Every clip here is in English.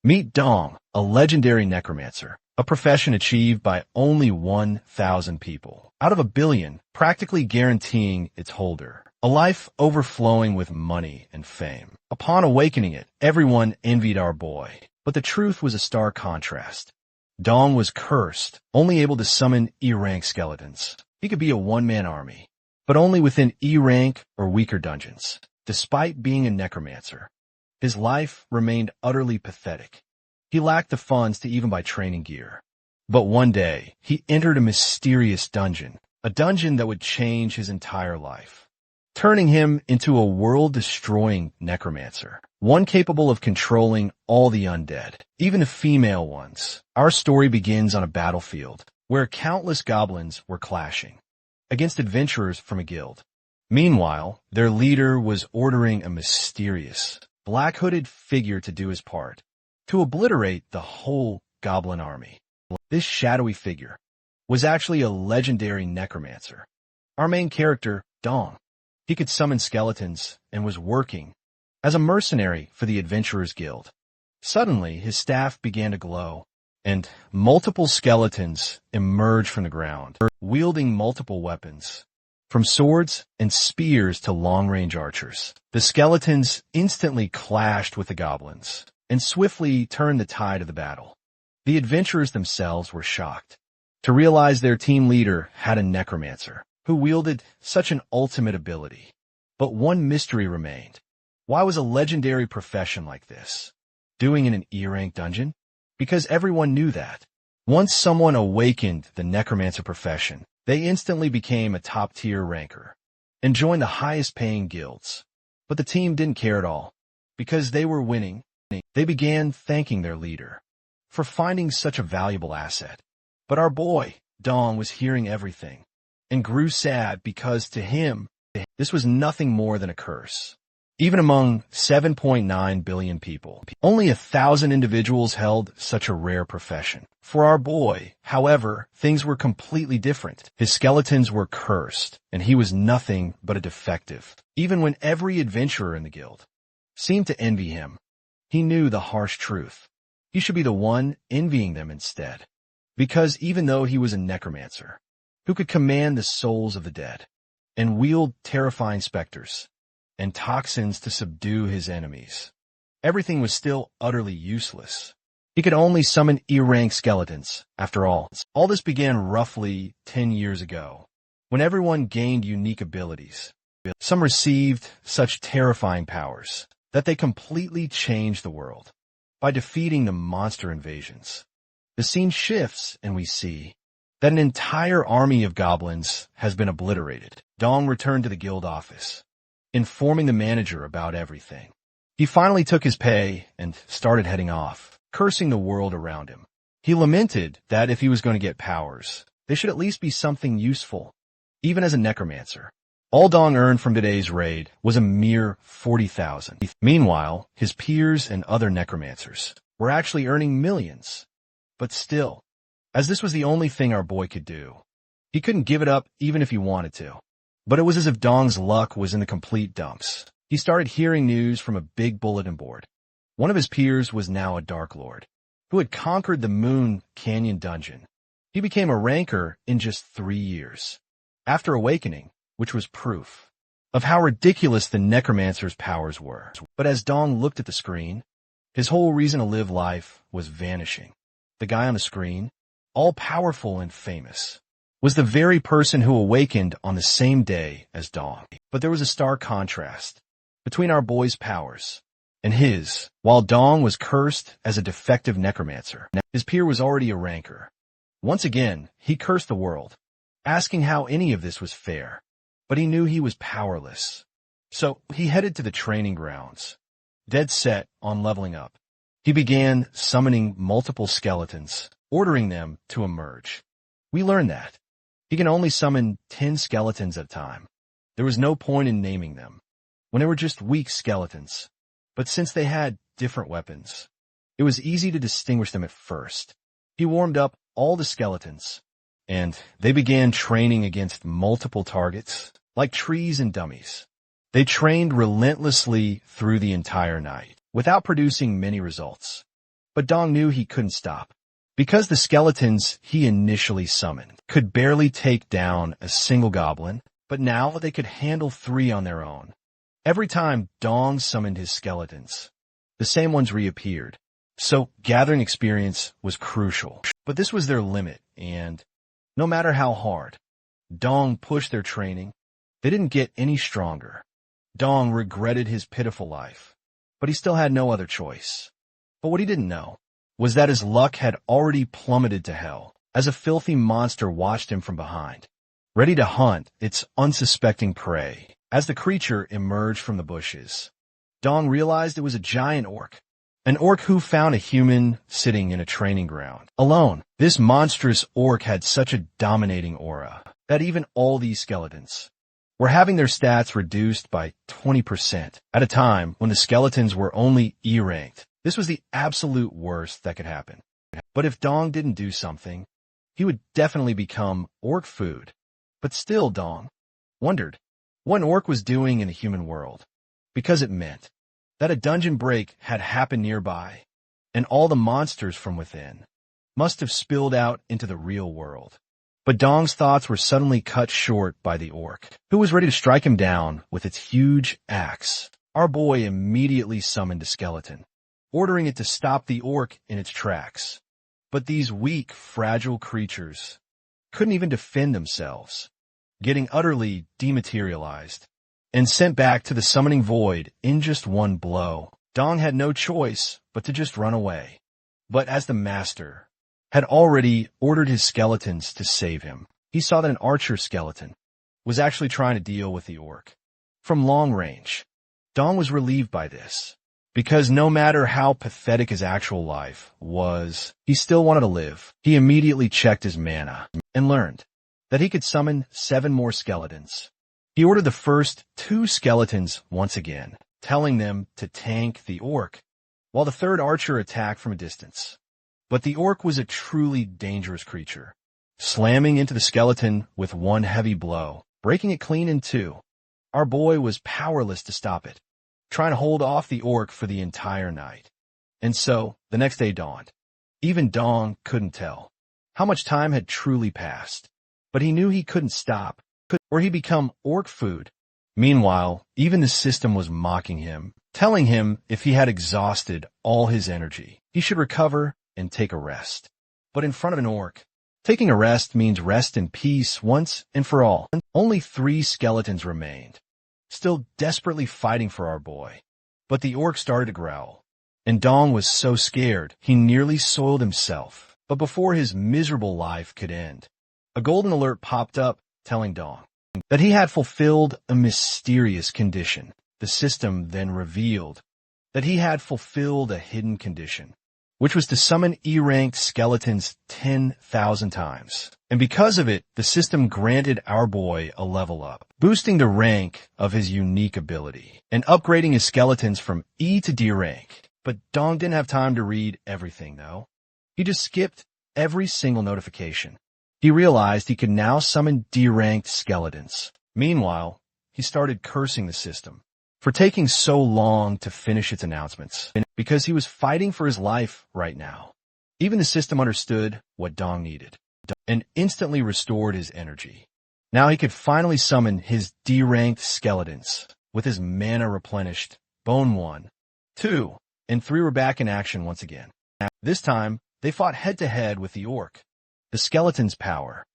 Meet Dong, a legendary necromancer, a profession achieved by only 1,000 people out of a billion, practically guaranteeing its holder a life overflowing with money and fame. Upon awakening it, everyone envied our boy, but the truth was a stark contrast. Dong was cursed, only able to summon E-rank skeletons. He could be a one-man army, but only within E-rank or weaker dungeons. Despite being a necromancer, his life remained utterly pathetic. He lacked the funds to even buy training gear. But one day, he entered a mysterious dungeon, a dungeon that would change his entire life, turning him into a world-destroying necromancer, one capable of controlling all the undead, even the female ones. Our story begins on a battlefield where countless goblins were clashing against adventurers from a guild. Meanwhile, their leader was ordering a mysterious, black-hooded figure to do his part, to obliterate the whole goblin army. This shadowy figure was actually a legendary necromancer. Our main character, Dong. He could summon skeletons and was working as a mercenary for the Adventurers Guild. Suddenly, his staff began to glow, and multiple skeletons emerged from the ground, wielding multiple weapons, from swords and spears to long-range archers. The skeletons instantly clashed with the goblins and swiftly turned the tide of the battle. The adventurers themselves were shocked to realize their team leader had a necromancer who wielded such an ultimate ability. But one mystery remained. Why was a legendary profession like this doing in an E-rank dungeon? Because everyone knew that once someone awakened the necromancer profession, they instantly became a top-tier ranker and joined the highest-paying guilds. But the team didn't care at all. Because they were winning, they began thanking their leader for finding such a valuable asset. But our boy, Dong, was hearing everything and grew sad because to him, this was nothing more than a curse. Even among 7.9 billion people, only 1,000 individuals held such a rare profession. For our boy, however, things were completely different. His skeletons were cursed, and he was nothing but a defective. Even when every adventurer in the guild seemed to envy him, he knew the harsh truth. He should be the one envying them instead. Because even though he was a necromancer who could command the souls of the dead and wield terrifying specters and toxins to subdue his enemies, everything was still utterly useless. He could only summon E-rank skeletons, after all. All this began roughly 10 years ago, when everyone gained unique abilities. Some received such terrifying powers that they completely changed the world by defeating the monster invasions. The scene shifts, and we see that an entire army of goblins has been obliterated. Dong returned to the guild office, informing the manager about everything. He finally took his pay and started heading off, cursing the world around him. He lamented that if he was going to get powers, they should at least be something useful. Even as a necromancer, all Dong earned from today's raid was a mere 40,000. Meanwhile, his peers and other necromancers were actually earning millions. But still, as this was the only thing our boy could do, he couldn't give it up even if he wanted to. But it was as if Dong's luck was in the complete dumps. He started hearing news from a big bulletin board. One of his peers was now a Dark Lord, who had conquered the Moon Canyon dungeon. He became a ranker in just 3 years, after awakening, which was proof of how ridiculous the necromancer's powers were. But as Dong looked at the screen, his whole reason to live life was vanishing. The guy on the screen, all-powerful and famous, was the very person who awakened on the same day as Dong. But there was a stark contrast between our boy's powers and his. While Dong was cursed as a defective necromancer, his peer was already a ranker. Once again, he cursed the world, asking how any of this was fair. But he knew he was powerless. So he headed to the training grounds, dead set on leveling up. He began summoning multiple skeletons, ordering them to emerge. We learned that he can only summon 10 skeletons at a time. There was no point in naming them when they were just weak skeletons. But since they had different weapons, it was easy to distinguish them at first. He warmed up all the skeletons, and they began training against multiple targets, like trees and dummies. They trained relentlessly through the entire night, without producing many results. But Dong knew he couldn't stop. Because the skeletons he initially summoned could barely take down a single goblin, but now they could handle 3 on their own. Every time Dong summoned his skeletons, the same ones reappeared. So gathering experience was crucial. But this was their limit, and no matter how hard Dong pushed their training, they didn't get any stronger. Dong regretted his pitiful life, but he still had no other choice. But what he didn't know was that his luck had already plummeted to hell as a filthy monster watched him from behind, ready to hunt its unsuspecting prey. As the creature emerged from the bushes, Dong realized it was a giant orc. An orc who found a human sitting in a training ground, alone. This monstrous orc had such a dominating aura that even all these skeletons were having their stats reduced by 20% at a time when the skeletons were only E-ranked. This was the absolute worst that could happen. But if Dong didn't do something, he would definitely become orc food. But still, Dong wondered what an orc was doing in the human world, because it meant that a dungeon break had happened nearby, and all the monsters from within must have spilled out into the real world. But Dong's thoughts were suddenly cut short by the orc, who was ready to strike him down with its huge axe. Our boy immediately summoned a skeleton, ordering it to stop the orc in its tracks. But these weak, fragile creatures couldn't even defend themselves, getting utterly dematerialized and sent back to the summoning void in just one blow. Dong had no choice but to just run away. But as the master had already ordered his skeletons to save him, he saw that an archer skeleton was actually trying to deal with the orc from long range. Dong was relieved by this, because no matter how pathetic his actual life was, he still wanted to live. He immediately checked his mana and learned that he could summon 7 more skeletons. He ordered the first 2 skeletons once again, telling them to tank the orc, while the third archer attacked from a distance. But the orc was a truly dangerous creature, slamming into the skeleton with one heavy blow, breaking it clean in 2. Our boy was powerless to stop it, trying to hold off the orc for the entire night. And so, the next day dawned. Even Dong couldn't tell how much time had truly passed, but he knew he couldn't stop, or he'd become orc food. Meanwhile, even the system was mocking him, telling him if he had exhausted all his energy, he should recover and take a rest. But in front of an orc, taking a rest means rest in peace once and for all. Only 3 skeletons remained, still desperately fighting for our boy. But the orc started to growl, and Dong was so scared he nearly soiled himself. But before his miserable life could end, a golden alert popped up telling Dong that he had fulfilled a mysterious condition. The system then revealed that he had fulfilled a hidden condition, which was to summon E-ranked skeletons 10,000 times. And because of it, the system granted our boy a level up, boosting the rank of his unique ability and upgrading his skeletons from E to D rank. But Dong didn't have time to read everything, though. He just skipped every single notification. He realized he could now summon D-ranked skeletons. Meanwhile, he started cursing the system for taking so long to finish its announcements, because he was fighting for his life right now. Even the system understood what Dong needed and instantly restored his energy. Now he could finally summon his D-ranked skeletons with his mana replenished. Bone 1, 2, and 3 were back in action once again. This time, they fought head-to-head with the orc. The skeleton's power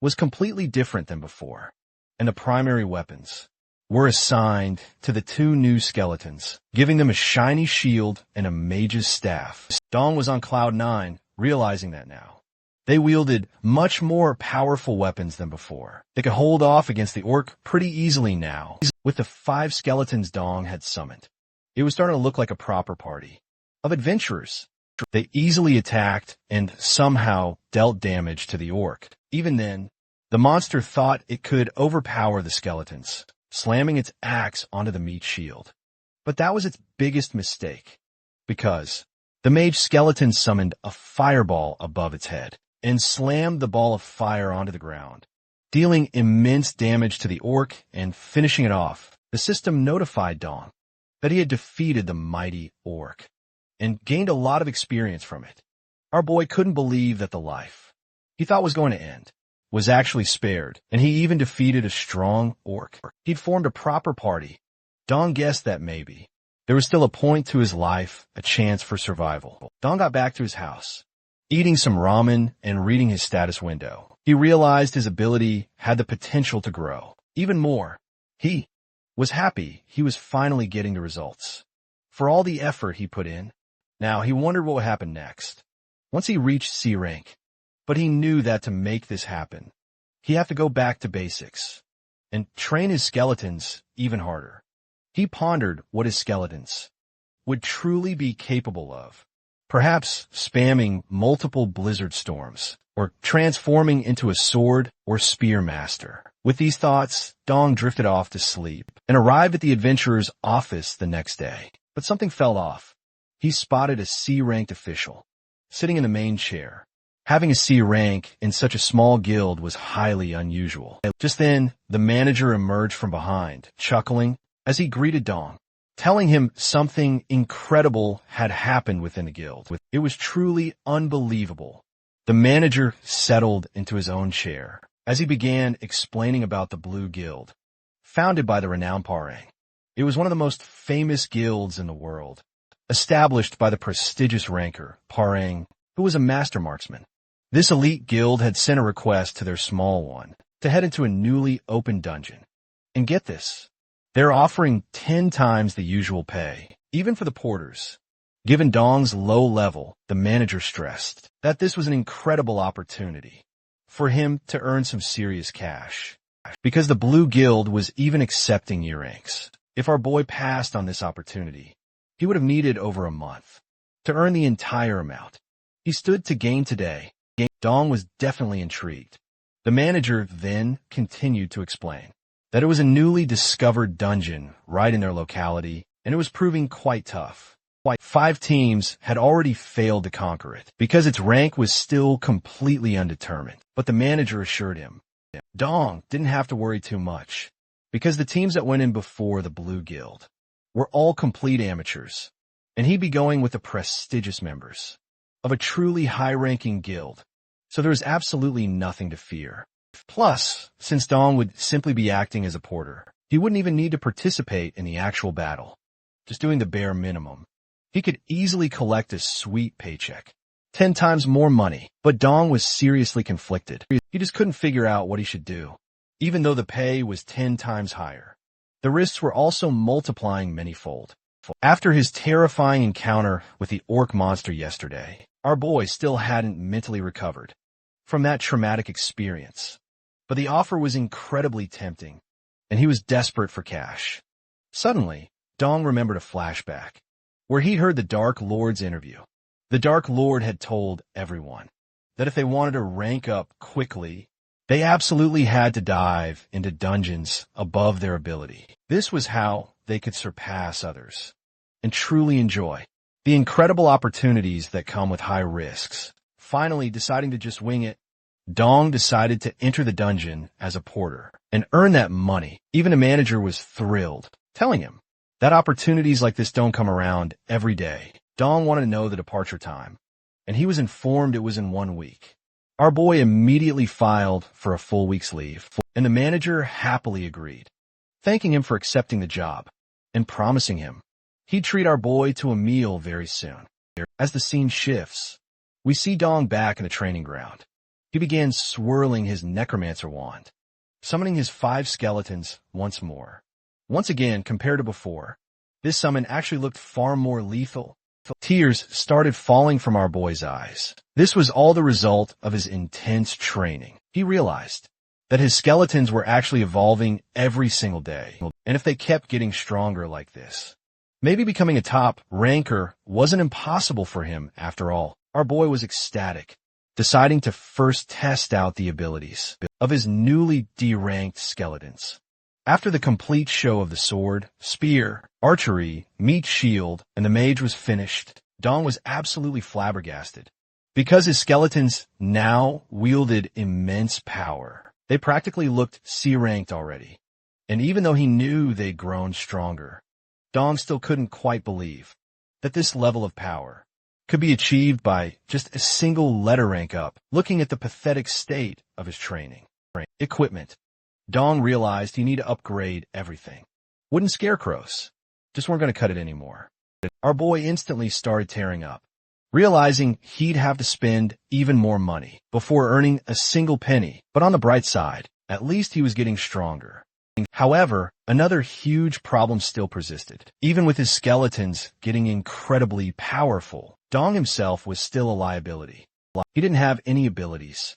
was completely different than before, and the primary weapons were assigned to the 2 new skeletons, giving them a shiny shield and a mage's staff. Dong was on cloud 9, realizing that now. They wielded much more powerful weapons than before. They could hold off against the orc pretty easily now. With the 5 skeletons Dong had summoned, it was starting to look like a proper party of adventurers. They easily attacked and somehow dealt damage to the orc. Even then, the monster thought it could overpower the skeletons, slamming its axe onto the meat shield. But that was its biggest mistake, because the mage skeleton summoned a fireball above its head and slammed the ball of fire onto the ground, dealing immense damage to the orc and finishing it off. The system notified Dong that he had defeated the mighty orc. and gained a lot of experience from it. Our boy couldn't believe that the life he thought was going to end was actually spared, and he even defeated a strong orc. He'd formed a proper party. Dong guessed that maybe there was still a point to his life, a chance for survival. Dong got back to his house, eating some ramen and reading his status window. He realized his ability had the potential to grow. Even more, he was happy he was finally getting the results for all the effort he put in. Now he wondered what would happen next, once he reached C rank. But he knew that to make this happen, he had to go back to basics and train his skeletons even harder. He pondered what his skeletons would truly be capable of. Perhaps spamming multiple blizzard storms, or transforming into a sword or spear master. With these thoughts, Dong drifted off to sleep and arrived at the adventurer's office the next day. But something fell off. He spotted a C-ranked official sitting in the main chair. Having a C rank in such a small guild was highly unusual. Just then, the manager emerged from behind, chuckling as he greeted Dong, telling him something incredible had happened within the guild. It was truly unbelievable. The manager settled into his own chair as he began explaining about the Blue Guild, founded by the renowned Parang. It was one of the most famous guilds in the world, established by the prestigious ranker, Parang, who was a master marksman. This elite guild had sent a request to their small one to head into a newly opened dungeon. And get this, they're offering 10 times the usual pay, even for the porters. Given Dong's low level, the manager stressed that this was an incredible opportunity for him to earn some serious cash, because the Blue Guild was even accepting year ranks. If our boy passed on this opportunity, he would have needed over a month to earn the entire amount he stood to gain today. Dong was definitely intrigued. The manager then continued to explain that it was a newly discovered dungeon right in their locality, and it was proving quite tough. 5 teams had already failed to conquer it because its rank was still completely undetermined. But the manager assured him Dong didn't have to worry too much, because the teams that went in before the Blue Guild were all complete amateurs, and he'd be going with the prestigious members of a truly high-ranking guild, so there was absolutely nothing to fear. Plus, since Dong would simply be acting as a porter, he wouldn't even need to participate in the actual battle, just doing the bare minimum. He could easily collect a sweet paycheck, 10 times more money. But Dong was seriously conflicted. He just couldn't figure out what he should do. Even though the pay was 10 times higher, the risks were also multiplying manyfold. After his terrifying encounter with the orc monster yesterday, our boy still hadn't mentally recovered from that traumatic experience. But the offer was incredibly tempting, and he was desperate for cash. Suddenly, Dong remembered a flashback where he heard the Dark Lord's interview. The Dark Lord had told everyone that if they wanted to rank up quickly, they absolutely had to dive into dungeons above their ability. This was how they could surpass others and truly enjoy the incredible opportunities that come with high risks. Finally, deciding to just wing it, Dong decided to enter the dungeon as a porter and earn that money. Even the manager was thrilled, telling him that opportunities like this don't come around every day. Dong wanted to know the departure time, and he was informed it was in 1 week. Our boy immediately filed for a full week's leave, and the manager happily agreed, thanking him for accepting the job and promising him he'd treat our boy to a meal very soon. As the scene shifts, we see Dong back in the training ground. He began swirling his necromancer wand, summoning his 5 skeletons once more. Once again, compared to before, this summon actually looked far more lethal. Tears started falling from our boy's eyes. This was all the result of his intense training. He realized that his skeletons were actually evolving every single day, and if they kept getting stronger like this, maybe becoming a top ranker wasn't impossible for him after all. Our boy was ecstatic, deciding to first test out the abilities of his newly D-ranked skeletons. After the complete show of the sword, spear, archery, meat shield, and the mage was finished, Dong was absolutely flabbergasted, because his skeletons now wielded immense power. They practically looked C-ranked already, and even though he knew they'd grown stronger, Dong still couldn't quite believe that this level of power could be achieved by just a single letter rank up. Looking at the pathetic state of his training equipment, Dong realized he needed to upgrade everything. Wooden scarecrows just weren't going to cut it anymore. Our boy instantly started tearing up, realizing he'd have to spend even more money before earning a single penny. But on the bright side, at least he was getting stronger. However, another huge problem still persisted. Even with his skeletons getting incredibly powerful, Dong himself was still a liability. He didn't have any abilities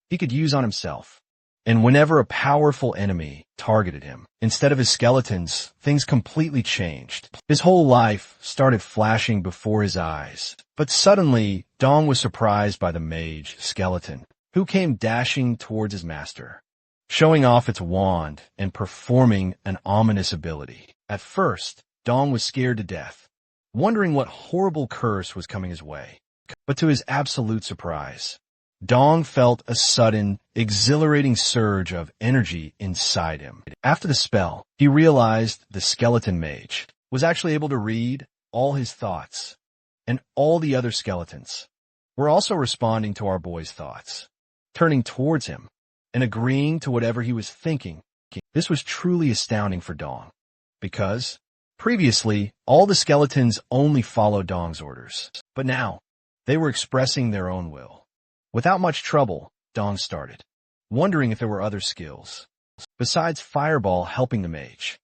he could use on himself. And whenever a powerful enemy targeted him, instead of his skeletons, things completely changed. His whole life started flashing before his eyes. But suddenly, Dong was surprised by the mage skeleton, who came dashing towards his master, showing off its wand and performing an ominous ability. At first, Dong was scared to death, wondering what horrible curse was coming his way. But to his absolute surprise, Dong felt a sudden, exhilarating surge of energy inside him. After the spell, he realized the skeleton mage was actually able to read all his thoughts, and all the other skeletons were also responding to our boy's thoughts, turning towards him and agreeing to whatever he was thinking. This was truly astounding for Dong, because previously, all the skeletons only followed Dong's orders, but now they were expressing their own will. Without much trouble, Dong started, wondering if there were other skills, besides Fireball helping the mage.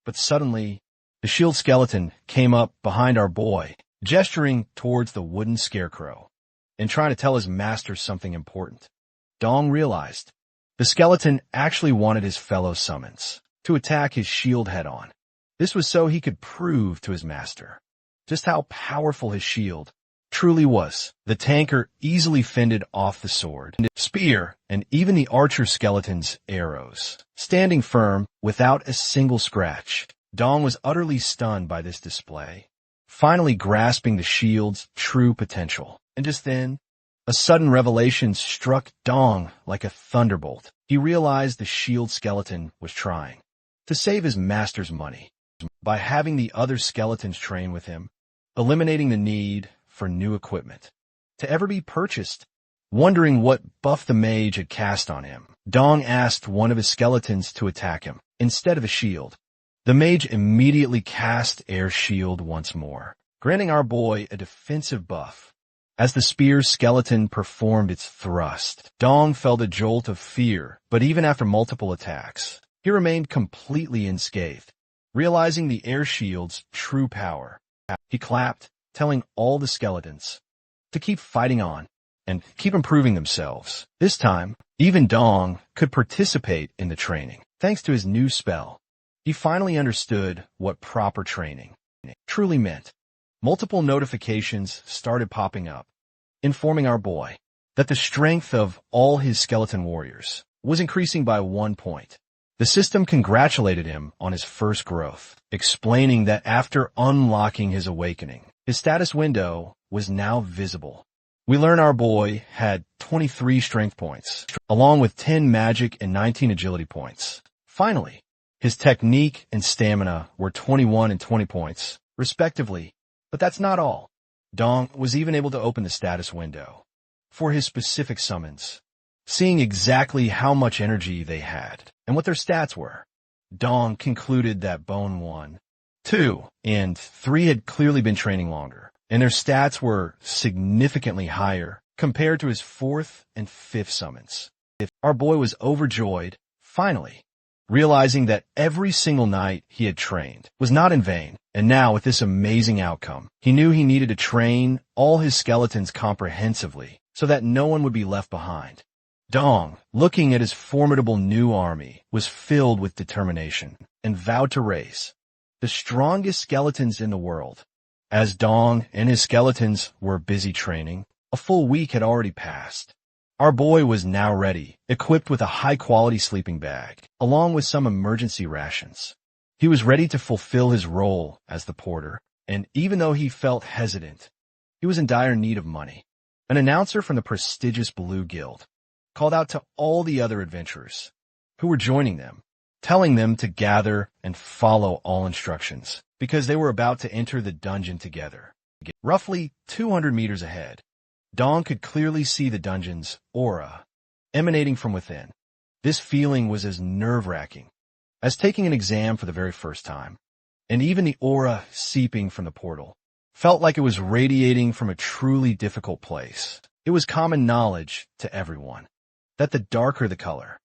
But suddenly, the shield skeleton came up behind our boy, gesturing towards the wooden scarecrow, and trying to tell his master something important. Dong realized the skeleton actually wanted his fellow summons to attack his shield head-on. This was so he could prove to his master just how powerful his shield truly was. The tanker easily fended off the sword, spear, and even the archer skeleton's arrows, standing firm without a single scratch. Dong was utterly stunned by this display, finally grasping the shield's true potential. And just then, a sudden revelation struck Dong like a thunderbolt. He realized the shield skeleton was trying to save his master's money by having the other skeletons train with him, eliminating the need for new equipment to ever be purchased. Wondering what buff the mage had cast on him, Dong asked one of his skeletons to attack him instead of a shield. The mage immediately cast Air Shield once more, granting our boy a defensive buff. As the spear skeleton performed its thrust, Dong felt a jolt of fear, but even after multiple attacks, he remained completely unscathed. Realizing the Air Shield's true power, he clapped, telling all the skeletons to keep fighting on and keep improving themselves. This time, even Dong could participate in the training. Thanks to his new spell, he finally understood what proper training truly meant. Multiple notifications started popping up, informing our boy that the strength of all his skeleton warriors was increasing by 1 point. The system congratulated him on his first growth, explaining that after unlocking his awakening, his status window was now visible. We learn our boy had 23 strength points, along with 10 magic and 19 agility points. Finally, his technique and stamina were 21 and 20 points, respectively. But that's not all. Dong was even able to open the status window for his specific summons, seeing exactly how much energy they had and what their stats were. Dong concluded that Bone 1, 2, and 3 had clearly been training longer, and their stats were significantly higher compared to his 4th and 5th summons. Our boy was overjoyed, finally, realizing that every single night he had trained was not in vain, and now with this amazing outcome, he knew he needed to train all his skeletons comprehensively so that no one would be left behind. Dong, looking at his formidable new army, was filled with determination and vowed to raise the strongest skeletons in the world. As Dong and his skeletons were busy training, a full week had already passed. Our boy was now ready, equipped with a high-quality sleeping bag, along with some emergency rations. He was ready to fulfill his role as the porter, and even though he felt hesitant, he was in dire need of money. An announcer from the prestigious Blue Guild called out to all the other adventurers who were joining them, telling them to gather and follow all instructions, because they were about to enter the dungeon together. Roughly 200 meters ahead, Dong could clearly see the dungeon's aura emanating from within. This feeling was as nerve-wracking as taking an exam for the very first time, and even the aura seeping from the portal felt like it was radiating from a truly difficult place. It was common knowledge to everyone that the darker the color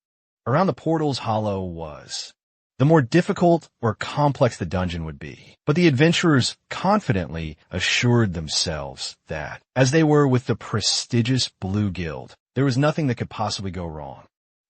around the portal's hollow was, the more difficult or complex the dungeon would be. But the adventurers confidently assured themselves that, as they were with the prestigious Blue Guild, there was nothing that could possibly go wrong.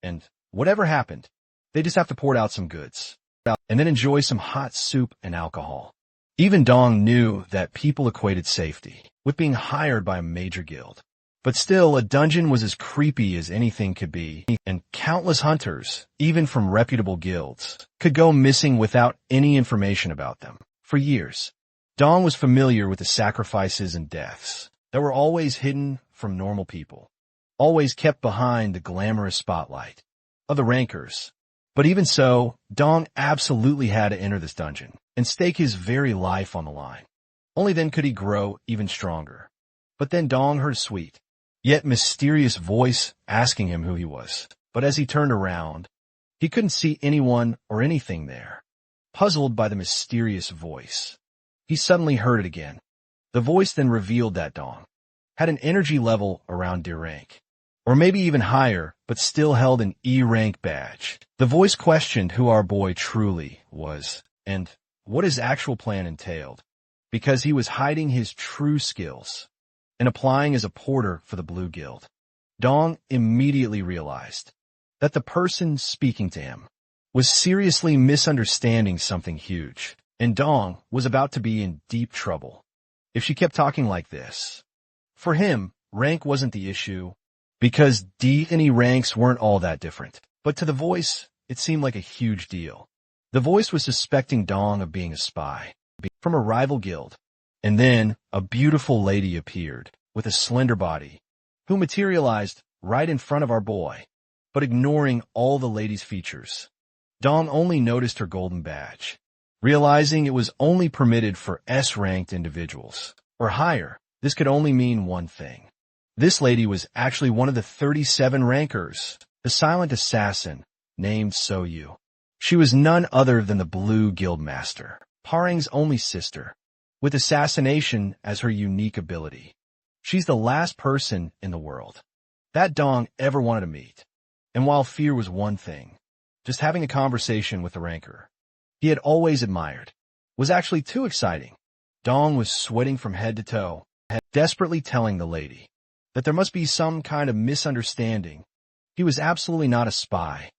And whatever happened, they just have to pour out some goods, and then enjoy some hot soup and alcohol. Even Dong knew that people equated safety with being hired by a major guild. But still, a dungeon was as creepy as anything could be, and countless hunters, even from reputable guilds, could go missing without any information about them. For years, Dong was familiar with the sacrifices and deaths that were always hidden from normal people, always kept behind the glamorous spotlight of the rankers. But even so, Dong absolutely had to enter this dungeon and stake his very life on the line. Only then could he grow even stronger. But then Dong heard a sweet, yet mysterious voice asking him who he was. But as he turned around, he couldn't see anyone or anything there. Puzzled by the mysterious voice, he suddenly heard it again. The voice then revealed that Dong had an energy level around D rank, or maybe even higher, but still held an E rank badge. The voice questioned who our boy truly was, and what his actual plan entailed, because he was hiding his true skills and applying as a porter for the Blue Guild. Dong immediately realized that the person speaking to him was seriously misunderstanding something huge, and Dong was about to be in deep trouble if she kept talking like this. For him, rank wasn't the issue, because D and E ranks weren't all that different. But to the voice, it seemed like a huge deal. The voice was suspecting Dong of being a spy from a rival guild. And then a beautiful lady appeared with a slender body, who materialized right in front of our boy. But ignoring all the lady's features, Dong only noticed her golden badge, realizing it was only permitted for S-ranked individuals, or higher. This could only mean one thing. This lady was actually one of the 37 rankers, the silent assassin named Soyu. She was none other than the Blue Guild Master, Parang's only sister, with assassination as her unique ability. She's the last person in the world that Dong ever wanted to meet. And while fear was one thing, just having a conversation with the ranker he had always admired was actually too exciting. Dong was sweating from head to toe, desperately telling the lady that there must be some kind of misunderstanding. He was absolutely not a spy.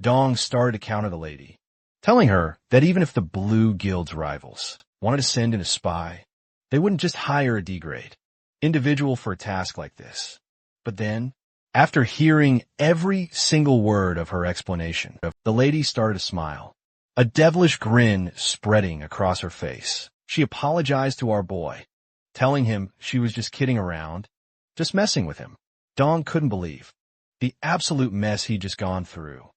Dong started to counter the lady, telling her that even if the Blue Guild's rivals wanted to send in a spy, they wouldn't just hire a D-grade individual for a task like this. But then, after hearing every single word of her explanation, the lady started to smile, a devilish grin spreading across her face. She apologized to our boy, telling him she was just kidding around, just messing with him. Dong couldn't believe the absolute mess he'd just gone through,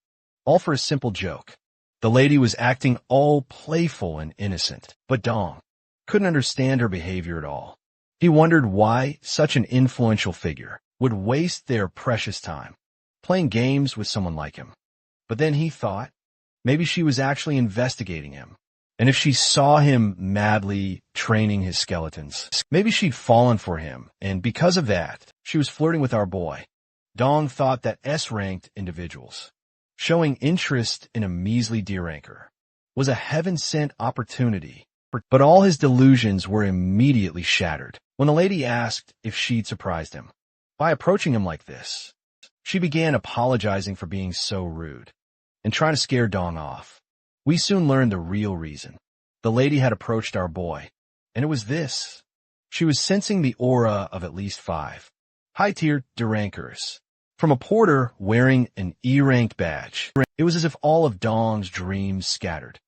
all for a simple joke. The lady was acting all playful and innocent, but Dong couldn't understand her behavior at all. He wondered why such an influential figure would waste their precious time playing games with someone like him. But then he thought maybe she was actually investigating him, and if she saw him madly training his skeletons, maybe she'd fallen for him, and because of that, she was flirting with our boy. Dong thought that S-ranked individuals showing interest in a measly D-ranker was a heaven-sent opportunity, but all his delusions were immediately shattered when the lady asked if she'd surprised him by approaching him like this. She began apologizing for being so rude and trying to scare Dong off. We soon learned the real reason. The lady had approached our boy, and it was this. She was sensing the aura of at least 5 high-tier D-rankers from a porter wearing an E-ranked badge. It was as if all of Dong's dreams scattered,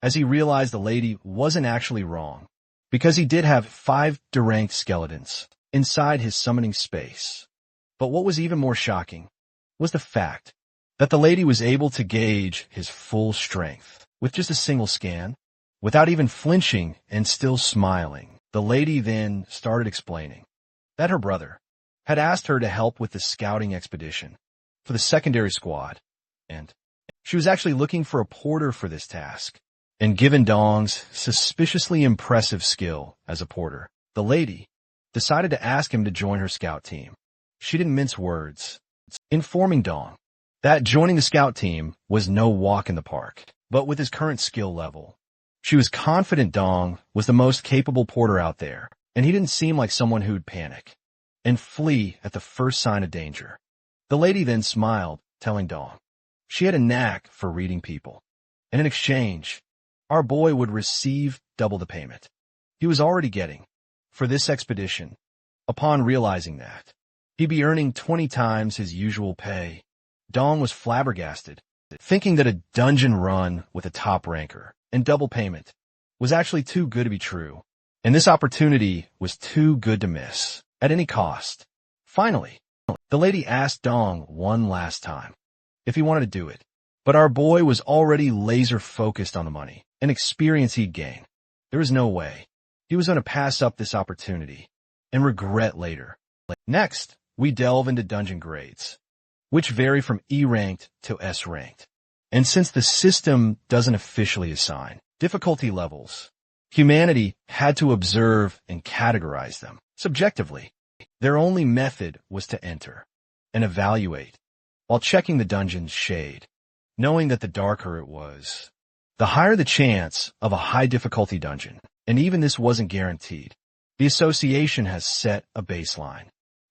as he realized the lady wasn't actually wrong, because he did have 5 D-ranked skeletons inside his summoning space. But what was even more shocking was the fact that the lady was able to gauge his full strength with just a single scan, without even flinching and still smiling. The lady then started explaining that her brother had asked her to help with the scouting expedition for the secondary squad, and she was actually looking for a porter for this task. And given Dong's suspiciously impressive skill as a porter, the lady decided to ask him to join her scout team. She didn't mince words, informing Dong that joining the scout team was no walk in the park. But with his current skill level, she was confident Dong was the most capable porter out there, and he didn't seem like someone who'd panic and flee at the first sign of danger. The lady then smiled, telling Dong she had a knack for reading people, and in exchange, our boy would receive double the payment he was already getting for this expedition. Upon realizing that he'd be earning 20 times his usual pay, Dong was flabbergasted, thinking that a dungeon run with a top ranker and double payment was actually too good to be true, and this opportunity was too good to miss at any cost. Finally, the lady asked Dong one last time if he wanted to do it, but our boy was already laser-focused on the money and experience he'd gain. There was no way he was going to pass up this opportunity and regret later. Next, we delve into dungeon grades, which vary from E-ranked to S-ranked. And since the system doesn't officially assign difficulty levels, humanity had to observe and categorize them subjectively. Their only method was to enter and evaluate while checking the dungeon's shade, knowing that the darker it was, the higher the chance of a high difficulty dungeon. And even this wasn't guaranteed. The association has set a baseline.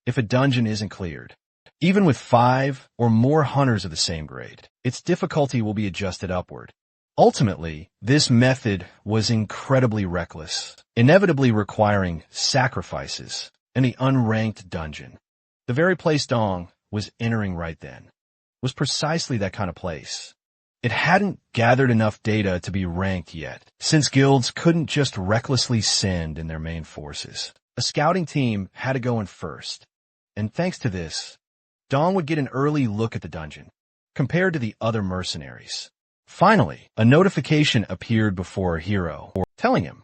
If a dungeon isn't cleared, even with 5 or more hunters of the same grade, its difficulty will be adjusted upward. Ultimately, this method was incredibly reckless, inevitably requiring sacrifices in the unranked dungeon. The very place Dong was entering right then was precisely that kind of place. It hadn't gathered enough data to be ranked yet, since guilds couldn't just recklessly send in their main forces. A scouting team had to go in first, and thanks to this, Dong would get an early look at the dungeon, compared to the other mercenaries. Finally, a notification appeared before a hero, telling him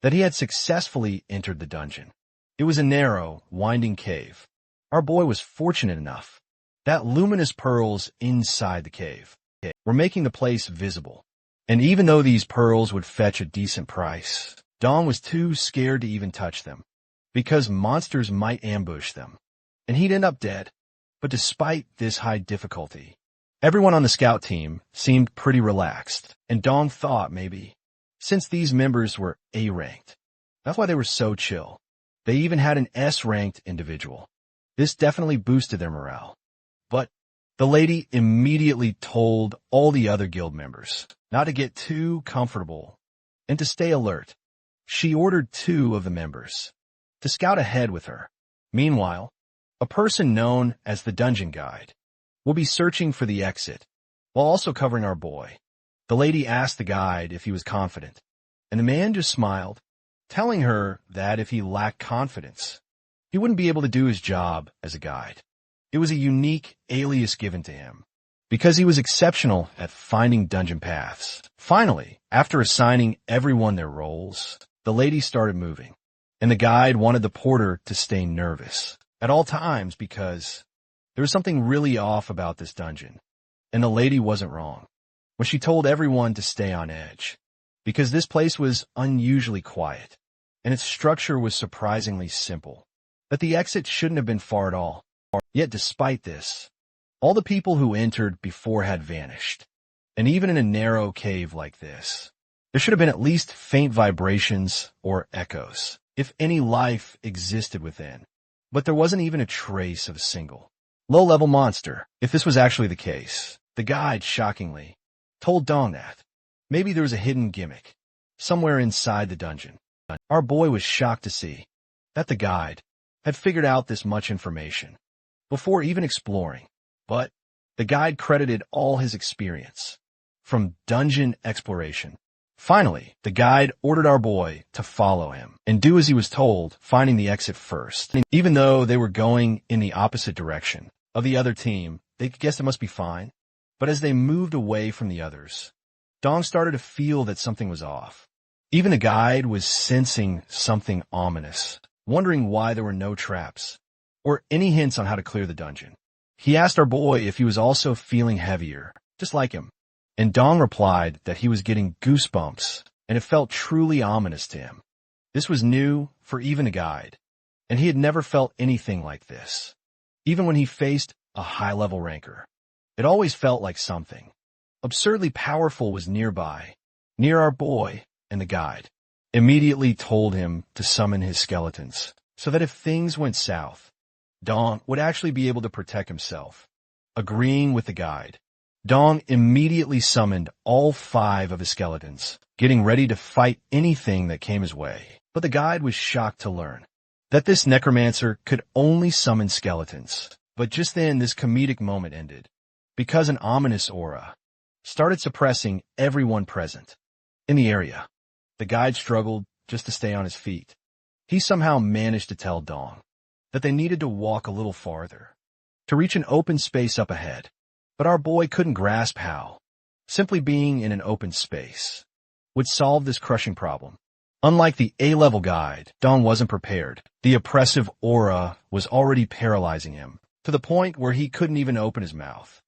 that he had successfully entered the dungeon. It was a narrow, winding cave. Our boy was fortunate enough that luminous pearls inside the cave were making the place visible. And even though these pearls would fetch a decent price, Dong was too scared to even touch them, because monsters might ambush them, and he'd end up dead. But despite this high difficulty, everyone on the scout team seemed pretty relaxed, and Dong thought maybe, since these members were A-ranked, that's why they were so chill. They even had an S-ranked individual. This definitely boosted their morale. But the lady immediately told all the other guild members not to get too comfortable and to stay alert. She ordered 2 of the members to scout ahead with her. Meanwhile, a person known as the Dungeon Guide will be searching for the exit while also covering our boy. The lady asked the guide if he was confident, and the man just smiled, telling her that if he lacked confidence, he wouldn't be able to do his job as a guide. It was a unique alias given to him, because he was exceptional at finding dungeon paths. Finally, after assigning everyone their roles, the lady started moving, and the guide wanted the porter to stay nervous at all times because there was something really off about this dungeon, and the lady wasn't wrong when she told everyone to stay on edge, because this place was unusually quiet, and its structure was surprisingly simple, that the exit shouldn't have been far at all. Yet despite this, all the people who entered before had vanished, and even in a narrow cave like this, there should have been at least faint vibrations or echoes, if any life existed within. But there wasn't even a trace of a single low-level monster. If this was actually the case, the guide, shockingly, told Dong that maybe there was a hidden gimmick somewhere inside the dungeon. Our boy was shocked to see that the guide had figured out this much information before even exploring, but the guide credited all his experience from dungeon exploration. Finally, the guide ordered our boy to follow him and do as he was told, finding the exit first. Even though they were going in the opposite direction of the other team, they could guess it must be fine. But as they moved away from the others, Dong started to feel that something was off. Even the guide was sensing something ominous, wondering why there were no traps or any hints on how to clear the dungeon. He asked our boy if he was also feeling heavier, just like him, and Dong replied that he was getting goosebumps, and it felt truly ominous to him. This was new for even the guide, and he had never felt anything like this. Even when he faced a high-level ranker, it always felt like something absurdly powerful was nearby, near our boy, and the guide immediately told him to summon his skeletons, so that if things went south, Dong would actually be able to protect himself. Agreeing with the guide, Dong immediately summoned all 5 of his skeletons, getting ready to fight anything that came his way. But the guide was shocked to learn that this necromancer could only summon skeletons. But just then, this comedic moment ended, because an ominous aura started suppressing everyone present in the area. The guide struggled just to stay on his feet. He somehow managed to tell Dong that they needed to walk a little farther to reach an open space up ahead. But our boy couldn't grasp how simply being in an open space would solve this crushing problem. Unlike the A-level guide, Dong wasn't prepared. The oppressive aura was already paralyzing him, to the point where he couldn't even open his mouth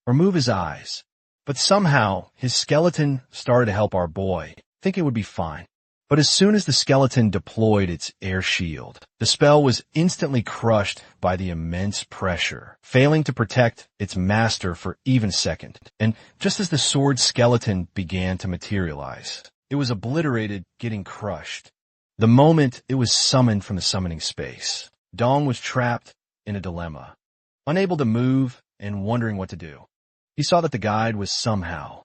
or move his eyes. But somehow, his skeleton started to help our boy think it would be fine. But as soon as the skeleton deployed its air shield, the spell was instantly crushed by the immense pressure, failing to protect its master for even a second. And just as the sword skeleton began to materialize, it was obliterated, getting crushed. The moment it was summoned from the summoning space, Dong was trapped in a dilemma, unable to move and wondering what to do. He saw that the guide was somehow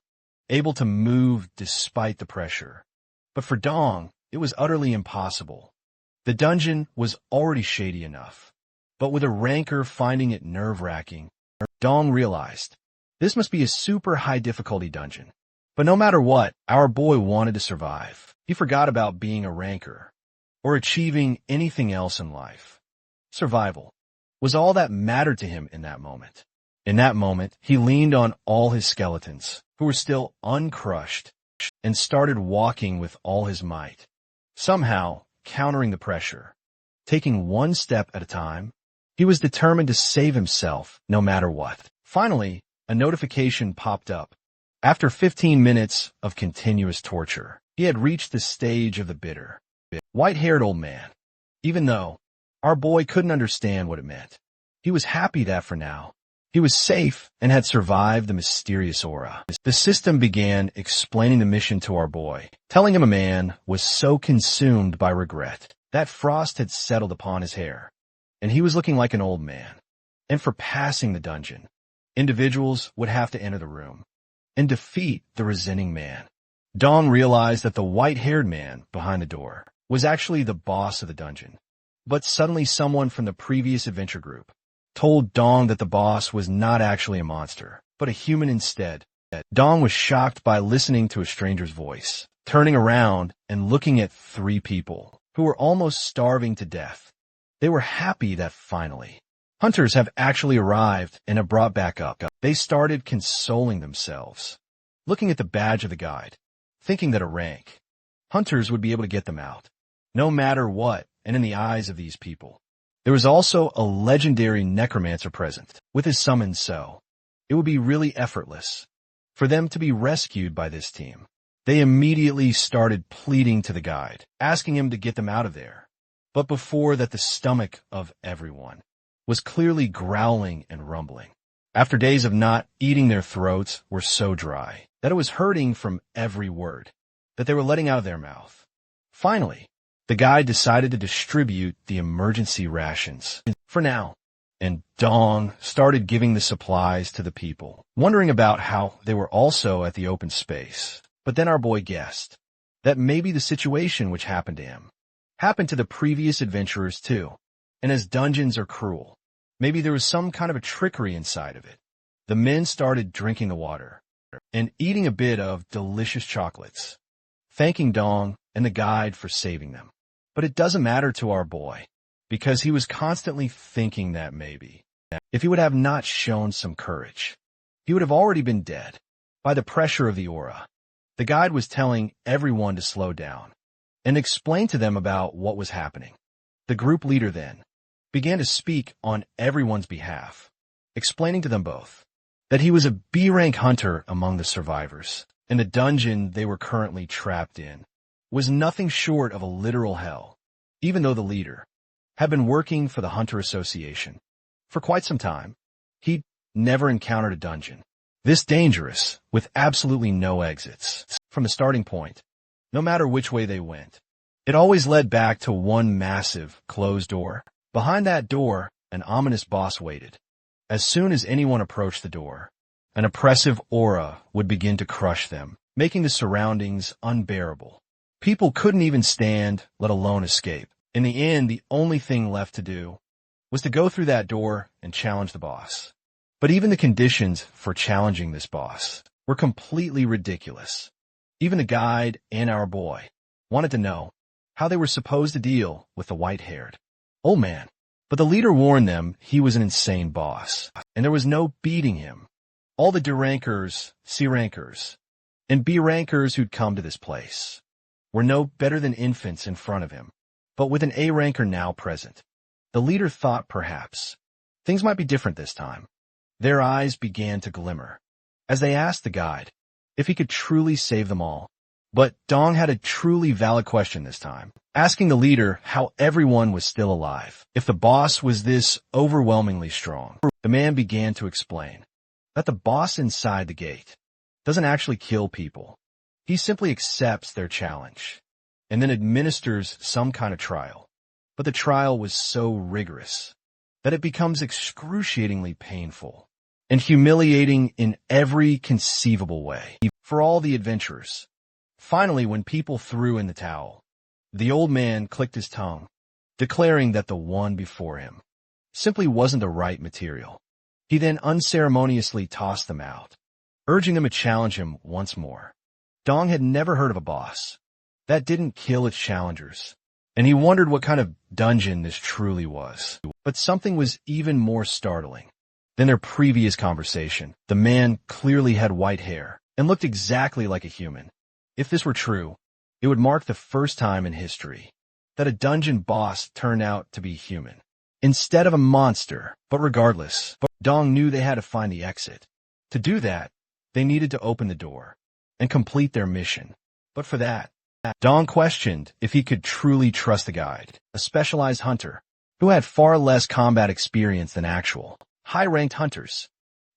able to move despite the pressure. But for Dong, it was utterly impossible. The dungeon was already shady enough, but with a ranker finding it nerve-wracking, Dong realized this must be a super high difficulty dungeon. But no matter what, our boy wanted to survive. He forgot about being a ranker or achieving anything else in life. Survival was all that mattered to him in that moment. In that moment, he leaned on all his skeletons, who were still uncrushed, and started walking with all his might, somehow countering the pressure. Taking one step at a time, he was determined to save himself no matter what. Finally, a notification popped up. After 15 minutes of continuous torture, he had reached the stage of the bitter, white-haired old man. Even though our boy couldn't understand what it meant, he was happy that for now, he was safe and had survived the mysterious aura. The system began explaining the mission to our boy, telling him a man was so consumed by regret that frost had settled upon his hair, and he was looking like an old man. And for passing the dungeon, individuals would have to enter the room and defeat the resenting man. Dong realized that the white-haired man behind the door was actually the boss of the dungeon. But suddenly someone from the previous adventure group told Dong that the boss was not actually a monster, but a human instead. Dong was shocked by listening to a stranger's voice, turning around and looking at 3 people who were almost starving to death. They were happy that finally, hunters have actually arrived and have brought back up. They started consoling themselves, looking at the badge of the guide, thinking that a rank, hunters would be able to get them out, no matter what, and in the eyes of these people, there was also a legendary necromancer present with his summons, so it would be really effortless for them to be rescued by this team. They immediately started pleading to the guide, asking him to get them out of there. But before that, the stomach of everyone was clearly growling and rumbling. After days of not eating, their throats were so dry that it was hurting from every word that they were letting out of their mouth. Finally, the guide decided to distribute the emergency rations for now, and Dong started giving the supplies to the people, wondering about how they were also at the open space. But then our boy guessed that maybe the situation which happened to him happened to the previous adventurers too. And as dungeons are cruel, maybe there was some kind of a trickery inside of it. The men started drinking the water and eating a bit of delicious chocolates, thanking Dong and the guide for saving them. But it doesn't matter to our boy, because he was constantly thinking that maybe, if he would have not shown some courage, he would have already been dead by the pressure of the aura. The guide was telling everyone to slow down and explain to them about what was happening. The group leader then began to speak on everyone's behalf, explaining to them both that he was a B-rank hunter among the survivors, and the dungeon they were currently trapped in was nothing short of a literal hell, even though the leader had been working for the Hunter Association for quite some time. He'd never encountered a dungeon this dangerous, with absolutely no exits from the starting point, no matter which way they went. It always led back to one massive, closed door. Behind that door, an ominous boss waited. As soon as anyone approached the door, an oppressive aura would begin to crush them, making the surroundings unbearable. People couldn't even stand, let alone escape. In the end, the only thing left to do was to go through that door and challenge the boss. But even the conditions for challenging this boss were completely ridiculous. Even the guide and our boy wanted to know how they were supposed to deal with the white-haired old man. But the leader warned them he was an insane boss, and there was no beating him. All the D-rankers, C-rankers, and B-rankers who'd come to this place were no better than infants in front of him. But with an A-ranker now present, the leader thought perhaps things might be different this time. Their eyes began to glimmer as they asked the guide if he could truly save them all. But Dong had a truly valid question this time, asking the leader how everyone was still alive, if the boss was this overwhelmingly strong. The man began to explain that the boss inside the gate doesn't actually kill people. He simply accepts their challenge and then administers some kind of trial. But the trial was so rigorous that it becomes excruciatingly painful and humiliating in every conceivable way for all the adventurers. Finally, when people threw in the towel, the old man clicked his tongue, declaring that the one before him simply wasn't the right material. He then unceremoniously tossed them out, urging them to challenge him once more. Dong had never heard of a boss that didn't kill its challengers, and he wondered what kind of dungeon this truly was. But something was even more startling than their previous conversation. The man clearly had white hair and looked exactly like a human. If this were true, it would mark the first time in history that a dungeon boss turned out to be human instead of a monster. But regardless, Dong knew they had to find the exit. To do that, they needed to open the door and complete their mission. But for that, Dong questioned if he could truly trust the guide, a specialized hunter who had far less combat experience than actual high-ranked hunters.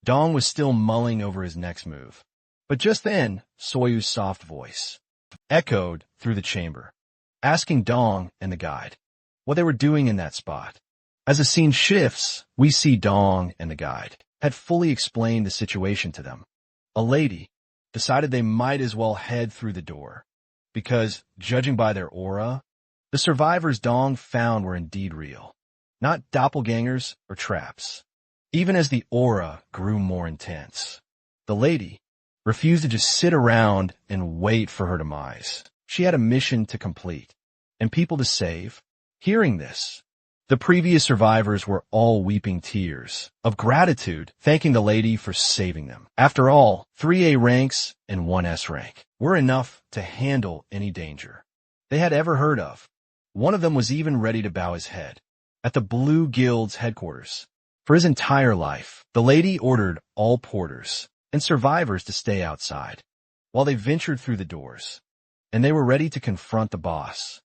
Dong was still mulling over his next move. But just then, Soyu's soft voice echoed through the chamber, asking Dong and the guide what they were doing in that spot. As the scene shifts, we see Dong and the guide had fully explained the situation to them. A lady decided they might as well head through the door, because, judging by their aura, the survivors Dong found were indeed real, not doppelgangers or traps. Even as the aura grew more intense, the lady refused to just sit around and wait for her demise. She had a mission to complete, and people to save. Hearing this, the previous survivors were all weeping tears of gratitude, thanking the lady for saving them. After all, 3 A ranks and 1 S rank were enough to handle any danger they had ever heard of. One of them was even ready to bow his head at the Blue Guild's headquarters. For his entire life, the lady ordered all porters and survivors to stay outside while they ventured through the doors, and they were ready to confront the boss.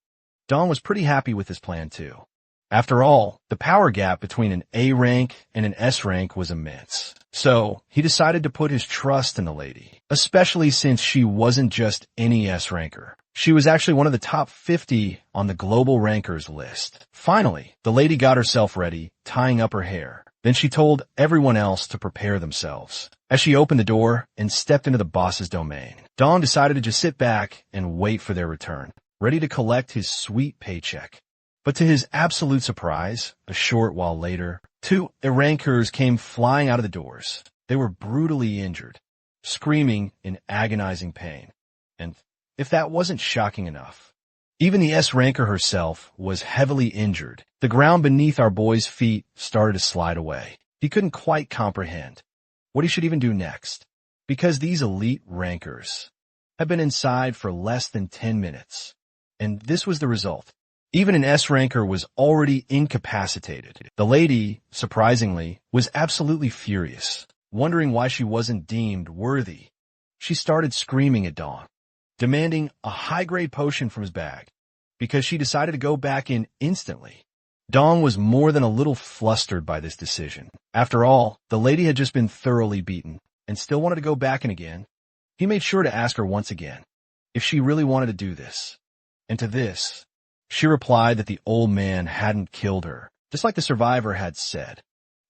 Dong was pretty happy with his plan too. After all, the power gap between an A rank and an S rank was immense. So, he decided to put his trust in the lady, especially since she wasn't just any S ranker. She was actually one of the top 50 on the global rankers list. Finally, the lady got herself ready, tying up her hair. Then she told everyone else to prepare themselves. As she opened the door and stepped into the boss's domain, Dong decided to just sit back and wait for their return, ready to collect his sweet paycheck. But to his absolute surprise, a short while later, 2 rankers came flying out of the doors. They were brutally injured, screaming in agonizing pain. And if that wasn't shocking enough, even the S ranker herself was heavily injured. The ground beneath our boy's feet started to slide away. He couldn't quite comprehend what he should even do next, because these elite rankers had been inside for less than 10 minutes. And this was the result. Even an S-ranker was already incapacitated. The lady, surprisingly, was absolutely furious, wondering why she wasn't deemed worthy. She started screaming at Dong, demanding a high-grade potion from his bag, because she decided to go back in instantly. Dong was more than a little flustered by this decision. After all, the lady had just been thoroughly beaten, and still wanted to go back in again. He made sure to ask her once again if she really wanted to do this. And to this, she replied that the old man hadn't killed her, just like the survivor had said,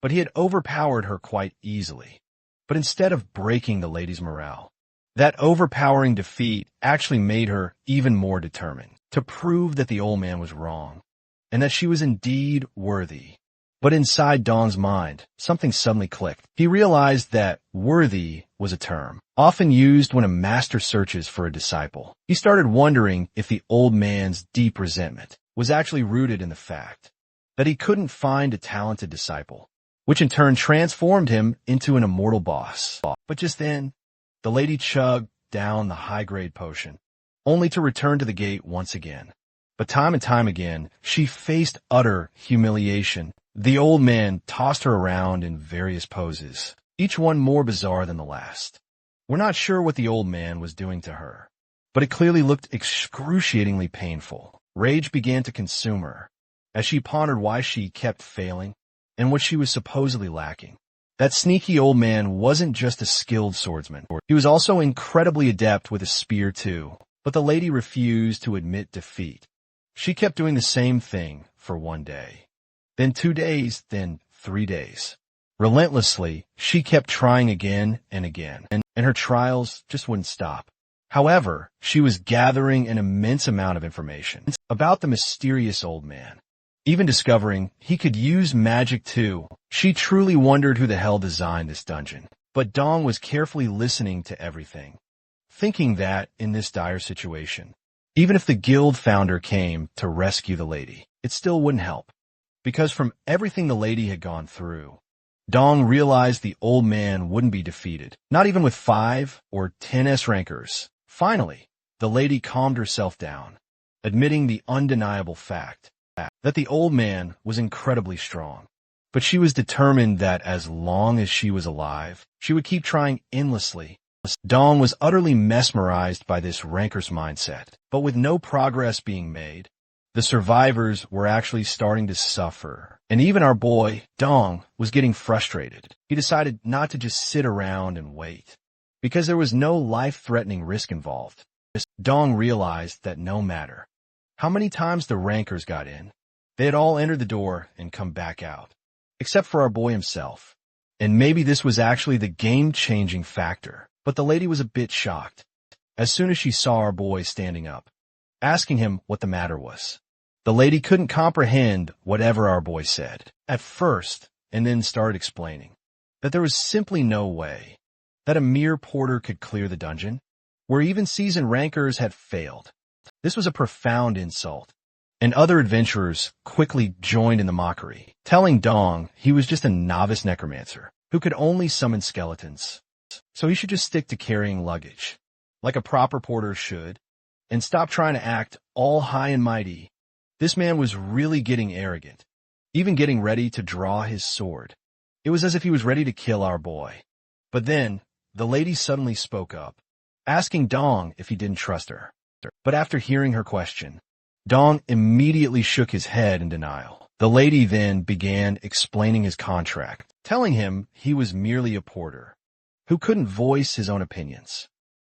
but he had overpowered her quite easily. But instead of breaking the lady's morale, that overpowering defeat actually made her even more determined to prove that the old man was wrong, and that she was indeed worthy. But inside Dong's mind, something suddenly clicked. He realized that worthy was a term often used when a master searches for a disciple. He started wondering if the old man's deep resentment was actually rooted in the fact that he couldn't find a talented disciple, which in turn transformed him into an immortal boss. But just then, the lady chugged down the high-grade potion, only to return to the gate once again. But time and time again, she faced utter humiliation. The old man tossed her around in various poses, each one more bizarre than the last. We're not sure what the old man was doing to her, but it clearly looked excruciatingly painful. Rage began to consume her as she pondered why she kept failing and what she was supposedly lacking. That sneaky old man wasn't just a skilled swordsman. He was also incredibly adept with a spear too, but the lady refused to admit defeat. She kept doing the same thing for one day, then 2 days, then 3 days. Relentlessly, she kept trying again and again, and her trials just wouldn't stop. However, she was gathering an immense amount of information about the mysterious old man, even discovering he could use magic too. She truly wondered who the hell designed this dungeon. But Dong was carefully listening to everything, thinking that in this dire situation, even if the guild founder came to rescue the lady, it still wouldn't help. Because from everything the lady had gone through, Dong realized the old man wouldn't be defeated, not even with 5 or 10 S-rankers. Finally, the lady calmed herself down, admitting the undeniable fact that the old man was incredibly strong. But she was determined that as long as she was alive, she would keep trying endlessly. Dong was utterly mesmerized by this ranker's mindset, but with no progress being made, the survivors were actually starting to suffer. And even our boy, Dong, was getting frustrated. He decided not to just sit around and wait, because there was no life-threatening risk involved. Dong realized that no matter how many times the rankers got in, they had all entered the door and come back out, except for our boy himself. And maybe this was actually the game-changing factor. But the lady was a bit shocked as soon as she saw our boy standing up, asking him what the matter was. The lady couldn't comprehend whatever our boy said at first, and then started explaining that there was simply no way that a mere porter could clear the dungeon, where even seasoned rankers had failed. This was a profound insult, and other adventurers quickly joined in the mockery, telling Dong he was just a novice necromancer who could only summon skeletons. So he should just stick to carrying luggage, like a proper porter should, and stop trying to act all high and mighty. This man was really getting arrogant, even getting ready to draw his sword. It was as if he was ready to kill our boy. But then, the lady suddenly spoke up, asking Dong if he didn't trust her. But after hearing her question, Dong immediately shook his head in denial. The lady then began explaining his contract, telling him he was merely a porter who couldn't voice his own opinions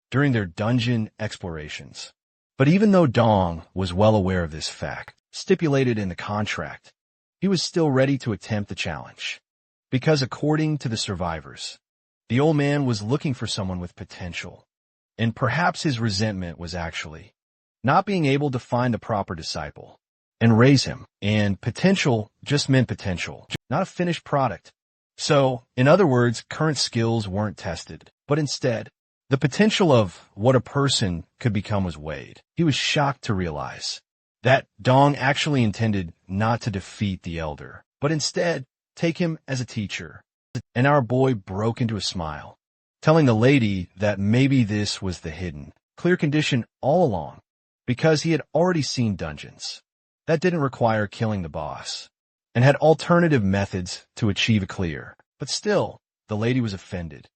during their dungeon explorations. But even though Dong was well aware of this fact, stipulated in the contract, he was still ready to attempt the challenge. Because according to the survivors, the old man was looking for someone with potential, and perhaps his resentment was actually not being able to find the proper disciple and raise him. And potential just meant potential, not a finished product. So, in other words, current skills weren't tested, but instead, the potential of what a person could become was weighed. He was shocked to realize that Dong actually intended not to defeat the elder, but instead take him as a teacher. And our boy broke into a smile, telling the lady that maybe this was the hidden clear condition all along, because he had already seen dungeons that didn't require killing the boss, and had alternative methods to achieve a clear. But still, the lady was offended,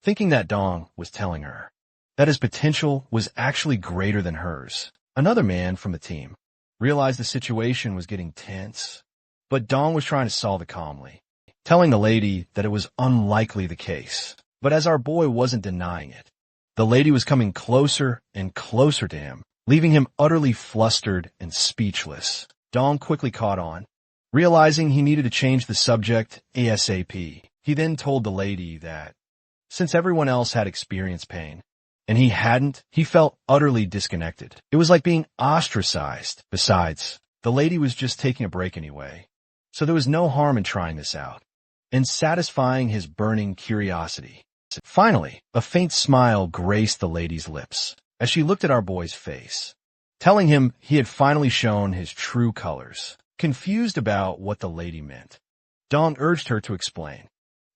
thinking that Dong was telling her that his potential was actually greater than hers. Another man from the team realized the situation was getting tense, but Dong was trying to solve it calmly, telling the lady that it was unlikely the case. But as our boy wasn't denying it, the lady was coming closer and closer to him, leaving him utterly flustered and speechless. Dong quickly caught on, realizing he needed to change the subject ASAP. He then told the lady that, since everyone else had experienced pain, and he hadn't, he felt utterly disconnected. It was like being ostracized. Besides, the lady was just taking a break anyway, so there was no harm in trying this out and satisfying his burning curiosity. Finally, a faint smile graced the lady's lips as she looked at our boy's face, telling him he had finally shown his true colors. Confused about what the lady meant, Dong urged her to explain,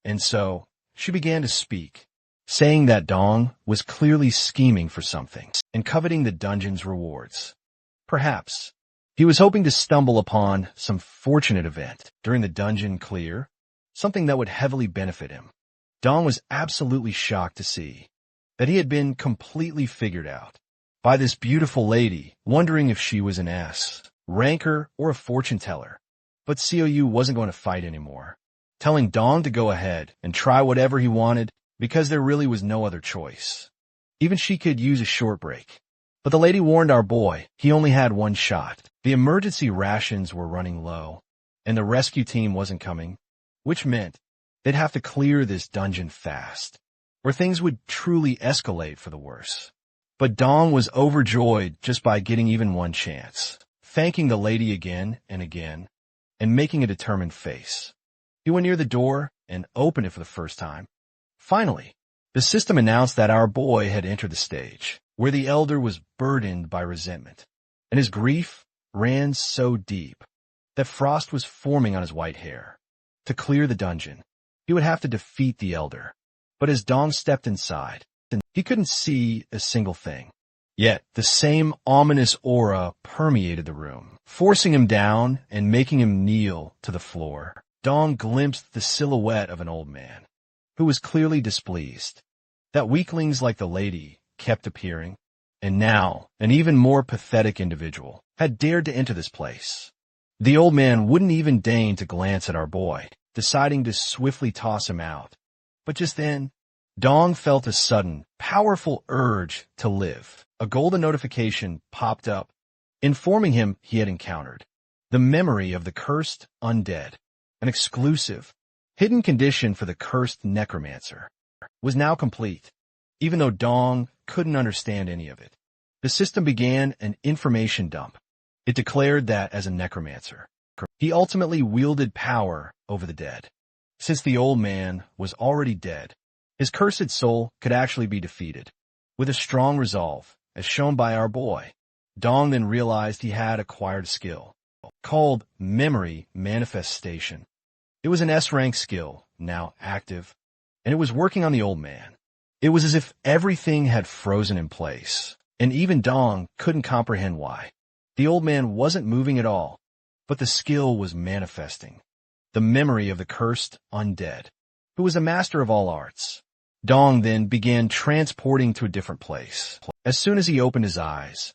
and so she began to speak, saying that Dong was clearly scheming for something and coveting the dungeon's rewards. Perhaps he was hoping to stumble upon some fortunate event during the dungeon clear, something that would heavily benefit him. Dong was absolutely shocked to see that he had been completely figured out by this beautiful lady, wondering if she was an S, ranker, or a fortune teller. But COU wasn't going to fight anymore, telling Dong to go ahead and try whatever he wanted because there really was no other choice. Even she could use a short break. But the lady warned our boy he only had one shot. The emergency rations were running low, and the rescue team wasn't coming, which meant they'd have to clear this dungeon fast, or things would truly escalate for the worse. But Dong was overjoyed just by getting even one chance, thanking the lady again and again, and making a determined face. He went near the door and opened it for the first time. Finally, the system announced that our boy had entered the stage, where the elder was burdened by resentment, and his grief ran so deep that frost was forming on his white hair. To clear the dungeon, he would have to defeat the elder. But as Dong stepped inside, he couldn't see a single thing. Yet the same ominous aura permeated the room, forcing him down and making him kneel to the floor. Dong glimpsed the silhouette of an old man, who was clearly displeased that weaklings like the lady kept appearing, and now an even more pathetic individual had dared to enter this place. The old man wouldn't even deign to glance at our boy, deciding to swiftly toss him out. But just then, Dong felt a sudden, powerful urge to live. A golden notification popped up, informing him he had encountered the memory of the cursed undead. An exclusive, hidden condition for the cursed necromancer was now complete, even though Dong couldn't understand any of it. The system began an information dump. It declared that as a necromancer, he ultimately wielded power over the dead. Since the old man was already dead, his cursed soul could actually be defeated. With a strong resolve, as shown by our boy, Dong then realized he had acquired a skill called Memory Manifestation. It was an S-rank skill, now active, and it was working on the old man. It was as if everything had frozen in place, and even Dong couldn't comprehend why. The old man wasn't moving at all, but the skill was manifesting. The memory of the cursed undead, who was a master of all arts. Dong then began transporting to a different place. As soon as he opened his eyes,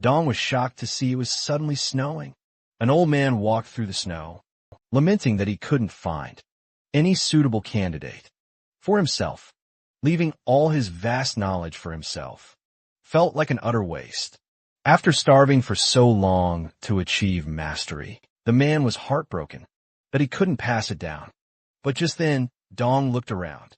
Dong was shocked to see it was suddenly snowing. An old man walked through the snow, lamenting that he couldn't find any suitable candidate for himself, leaving all his vast knowledge for himself. Felt like an utter waste. After starving for so long to achieve mastery, the man was heartbroken that he couldn't pass it down. But just then, Dong looked around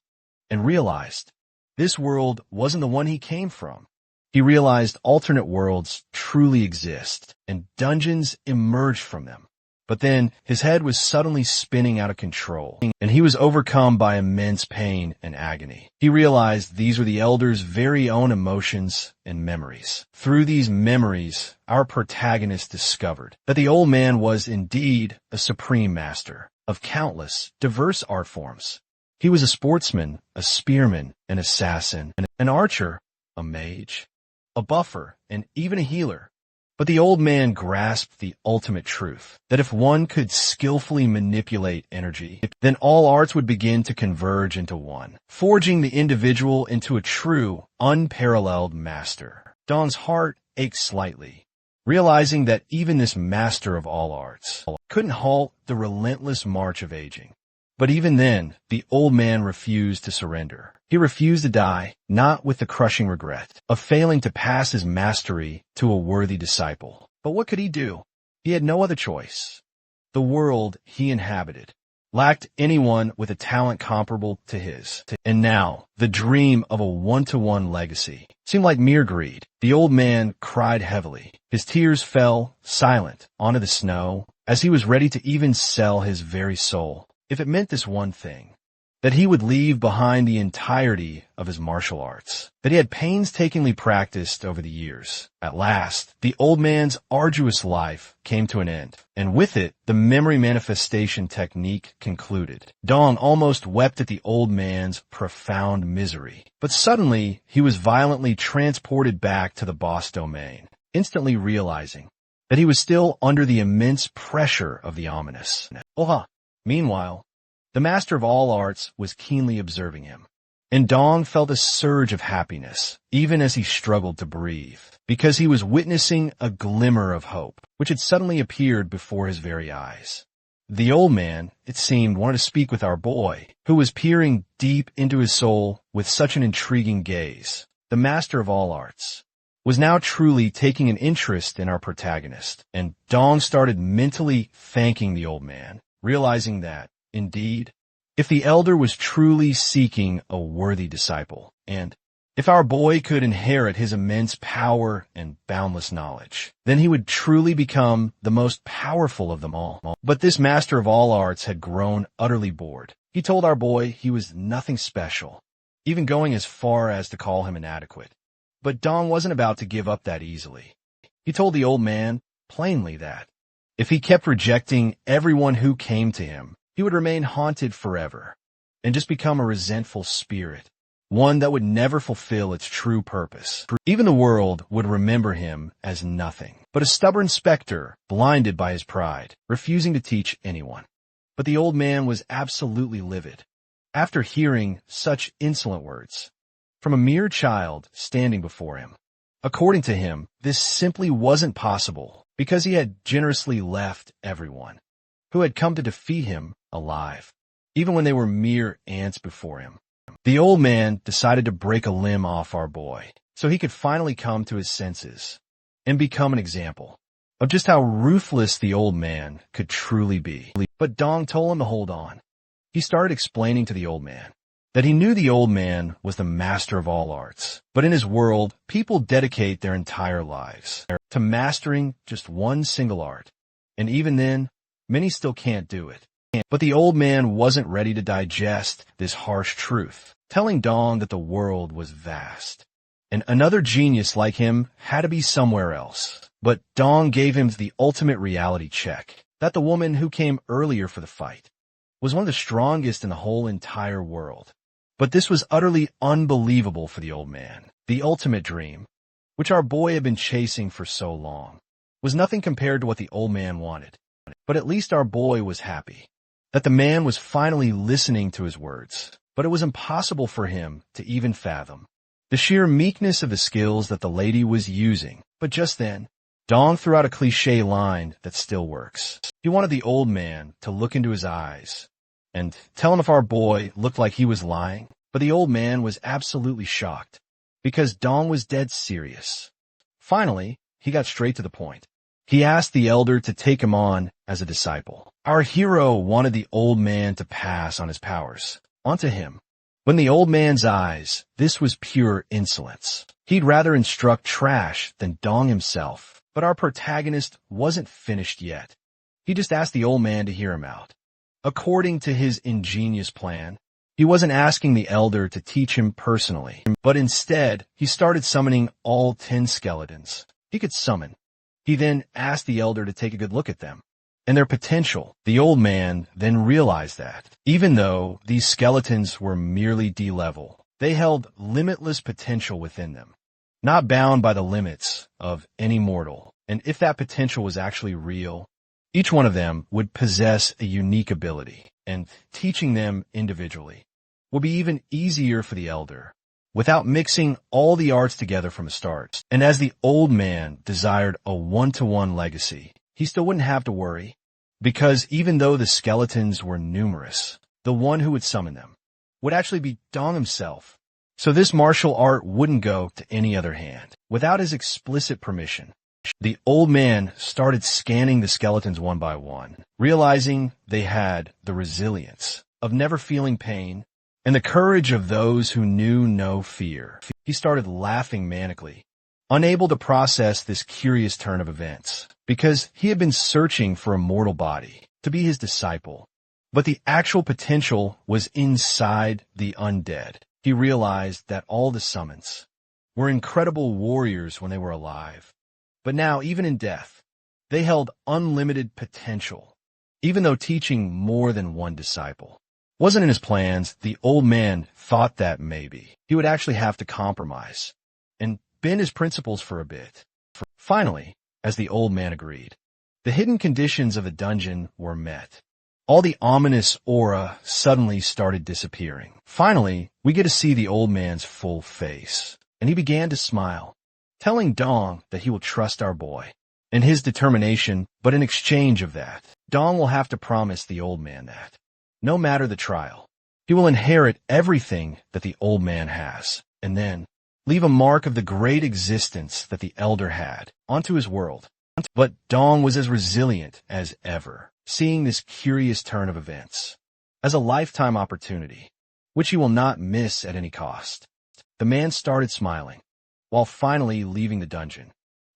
and realized this world wasn't the one he came from. He realized alternate worlds truly exist, and dungeons emerged from them. But then his head was suddenly spinning out of control, and he was overcome by immense pain and agony. He realized these were the elder's very own emotions and memories. Through these memories, our protagonist discovered that the old man was indeed a supreme master of countless, diverse art forms. He was a sportsman, a spearman, an assassin, an archer, a mage, a buffer, and even a healer. But the old man grasped the ultimate truth, that if one could skillfully manipulate energy, then all arts would begin to converge into one, forging the individual into a true, unparalleled master. Dong's heart ached slightly, realizing that even this master of all arts couldn't halt the relentless march of aging. But even then, the old man refused to surrender. He refused to die, not with the crushing regret of failing to pass his mastery to a worthy disciple. But what could he do? He had no other choice. The world he inhabited lacked anyone with a talent comparable to his. And now, the dream of a one-to-one legacy seemed like mere greed. The old man cried heavily. His tears fell, silent, onto the snow, as he was ready to even sell his very soul, if it meant this one thing, that he would leave behind the entirety of his martial arts, that he had painstakingly practiced over the years. At last, the old man's arduous life came to an end, and with it, the memory manifestation technique concluded. Dong almost wept at the old man's profound misery, but suddenly he was violently transported back to the boss domain, instantly realizing that he was still under the immense pressure of the ominous. Meanwhile, the master of all arts was keenly observing him, and Dong felt a surge of happiness, even as he struggled to breathe, because he was witnessing a glimmer of hope, which had suddenly appeared before his very eyes. The old man, it seemed, wanted to speak with our boy, who was peering deep into his soul with such an intriguing gaze. The master of all arts was now truly taking an interest in our protagonist, and Dong started mentally thanking the old man, realizing that, indeed, if the elder was truly seeking a worthy disciple, and if our boy could inherit his immense power and boundless knowledge, then he would truly become the most powerful of them all. But this master of all arts had grown utterly bored. He told our boy he was nothing special, even going as far as to call him inadequate. But Dong wasn't about to give up that easily. He told the old man plainly that if he kept rejecting everyone who came to him, he would remain haunted forever and just become a resentful spirit, one that would never fulfill its true purpose. Even the world would remember him as nothing but a stubborn specter, blinded by his pride, refusing to teach anyone. But the old man was absolutely livid. After hearing such insolent words from a mere child standing before him, according to him, this simply wasn't possible, because he had generously left everyone who had come to defeat him alive, even when they were mere ants before him. The old man decided to break a limb off our boy so he could finally come to his senses and become an example of just how ruthless the old man could truly be. But Dong told him to hold on. He started explaining to the old man that he knew the old man was the master of all arts, but in his world, people dedicate their entire lives to mastering just one single art, and even then, many still can't do it. But the old man wasn't ready to digest this harsh truth, telling Dong that the world was vast, and another genius like him had to be somewhere else. But Dong gave him the ultimate reality check, that the woman who came earlier for the fight was one of the strongest in the whole entire world. But this was utterly unbelievable for the old man. The ultimate dream, which our boy had been chasing for so long, was nothing compared to what the old man wanted. But at least our boy was happy that the man was finally listening to his words. But it was impossible for him to even fathom the sheer meekness of the skills that the lady was using. But just then, Dong threw out a cliché line that still works. He wanted the old man to look into his eyes and tell him if our boy looked like he was lying. But the old man was absolutely shocked, because Dong was dead serious. Finally, he got straight to the point. He asked the elder to take him on as a disciple. Our hero wanted the old man to pass on his powers onto him. But in the old man's eyes, this was pure insolence. He'd rather instruct trash than Dong himself. But our protagonist wasn't finished yet. He just asked the old man to hear him out. According to his ingenious plan, he wasn't asking the elder to teach him personally, but instead, he started summoning all 10 skeletons he could summon. He then asked the elder to take a good look at them and their potential. The old man then realized that, even though these skeletons were merely D-level, they held limitless potential within them. not bound by the limits of any mortal. And if that potential was actually real, each one of them would possess a unique ability, and teaching them individually would be even easier for the elder, without mixing all the arts together from the start. And as the old man desired a one-to-one legacy, he still wouldn't have to worry, because even though the skeletons were numerous, the one who would summon them would actually be Dong himself. So this martial art wouldn't go to any other hand. Without his explicit permission, the old man started scanning the skeletons one by one, realizing they had the resilience of never feeling pain and the courage of those who knew no fear. He started laughing manically, unable to process this curious turn of events, because he had been searching for a mortal body to be his disciple. But the actual potential was inside the undead. He realized that all the summons were incredible warriors when they were alive. But now, even in death, they held unlimited potential. Even though teaching more than one disciple wasn't in his plans, the old man thought that maybe he would actually have to compromise and bend his principles for a bit. Finally, as the old man agreed, the hidden conditions of the dungeon were met. All the ominous aura suddenly started disappearing. Finally, we get to see the old man's full face, and he began to smile, telling Dong that he will trust our boy and his determination, but in exchange of that, Dong will have to promise the old man that, no matter the trial, he will inherit everything that the old man has, and then leave a mark of the great existence that the elder had onto his world. But Dong was as resilient as ever, seeing this curious turn of events as a lifetime opportunity, which he will not miss at any cost. The man started smiling, while finally leaving the dungeon,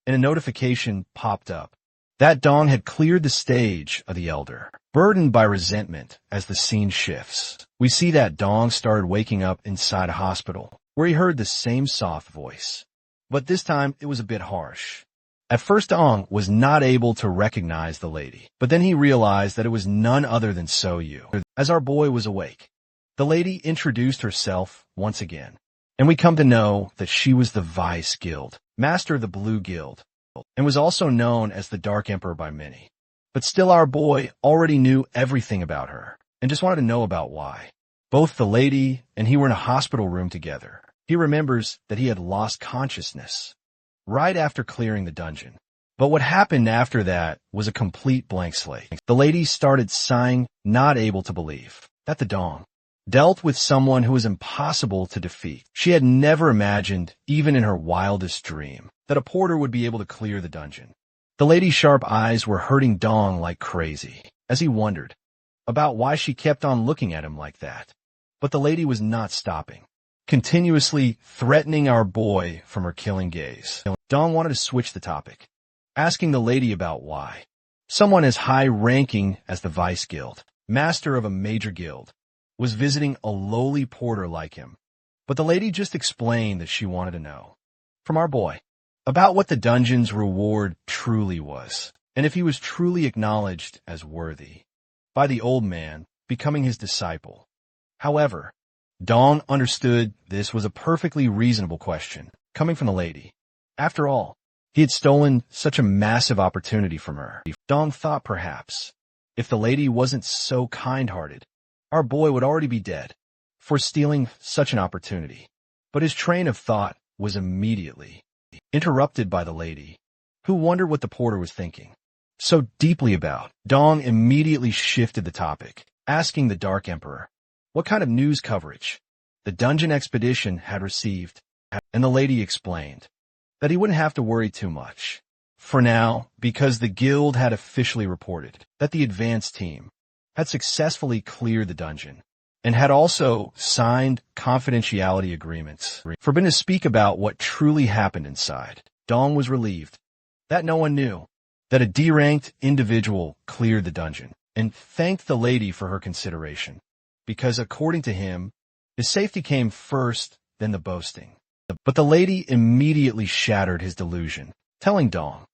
and a notification popped up that Dong had cleared the stage of the elder. Burdened by resentment as the scene shifts, we see that Dong started waking up inside a hospital, where he heard the same soft voice, but this time it was a bit harsh. At first, Dong was not able to recognize the lady, but then he realized that it was none other than Soyu. As our boy was awake, the lady introduced herself once again, and we come to know that she was the Vice Guild, master of the Blue Guild, and was also known as the Dark Emperor by many. But still, our boy already knew everything about her, and just wanted to know about why. Both the lady and he were in a hospital room together. He remembers that he had lost consciousness right after clearing the dungeon. But what happened after that was a complete blank slate. The lady started sighing, not able to believe that the Dong dealt with someone who was impossible to defeat. She had never imagined, even in her wildest dream, that a porter would be able to clear the dungeon. The lady's sharp eyes were hurting Dong like crazy, as he wondered about why she kept on looking at him like that. But the lady was not stopping, continuously threatening our boy from her killing gaze. Dong wanted to switch the topic, asking the lady about why someone as high-ranking as the Vice Guild, master of a major guild, was visiting a lowly porter like him. But the lady just explained that she wanted to know from our boy about what the dungeon's reward truly was, and if he was truly acknowledged as worthy by the old man, becoming his disciple. However, Dong understood this was a perfectly reasonable question coming from the lady. After all, he had stolen such a massive opportunity from her. Dong thought perhaps, if the lady wasn't so kind-hearted, our boy would already be dead for stealing such an opportunity. But his train of thought was immediately interrupted by the lady, who wondered what the porter was thinking so deeply about. Dong immediately shifted the topic, asking the Dark Emperor what kind of news coverage the dungeon expedition had received, and the lady explained that he wouldn't have to worry too much for now, because the guild had officially reported that the advance team had successfully cleared the dungeon and had also signed confidentiality agreements, forbidden to speak about what truly happened inside. Dong was relieved that no one knew that a D-ranked individual cleared the dungeon, and thanked the lady for her consideration, because according to him, his safety came first, then the boasting. But the lady immediately shattered his delusion, telling Dong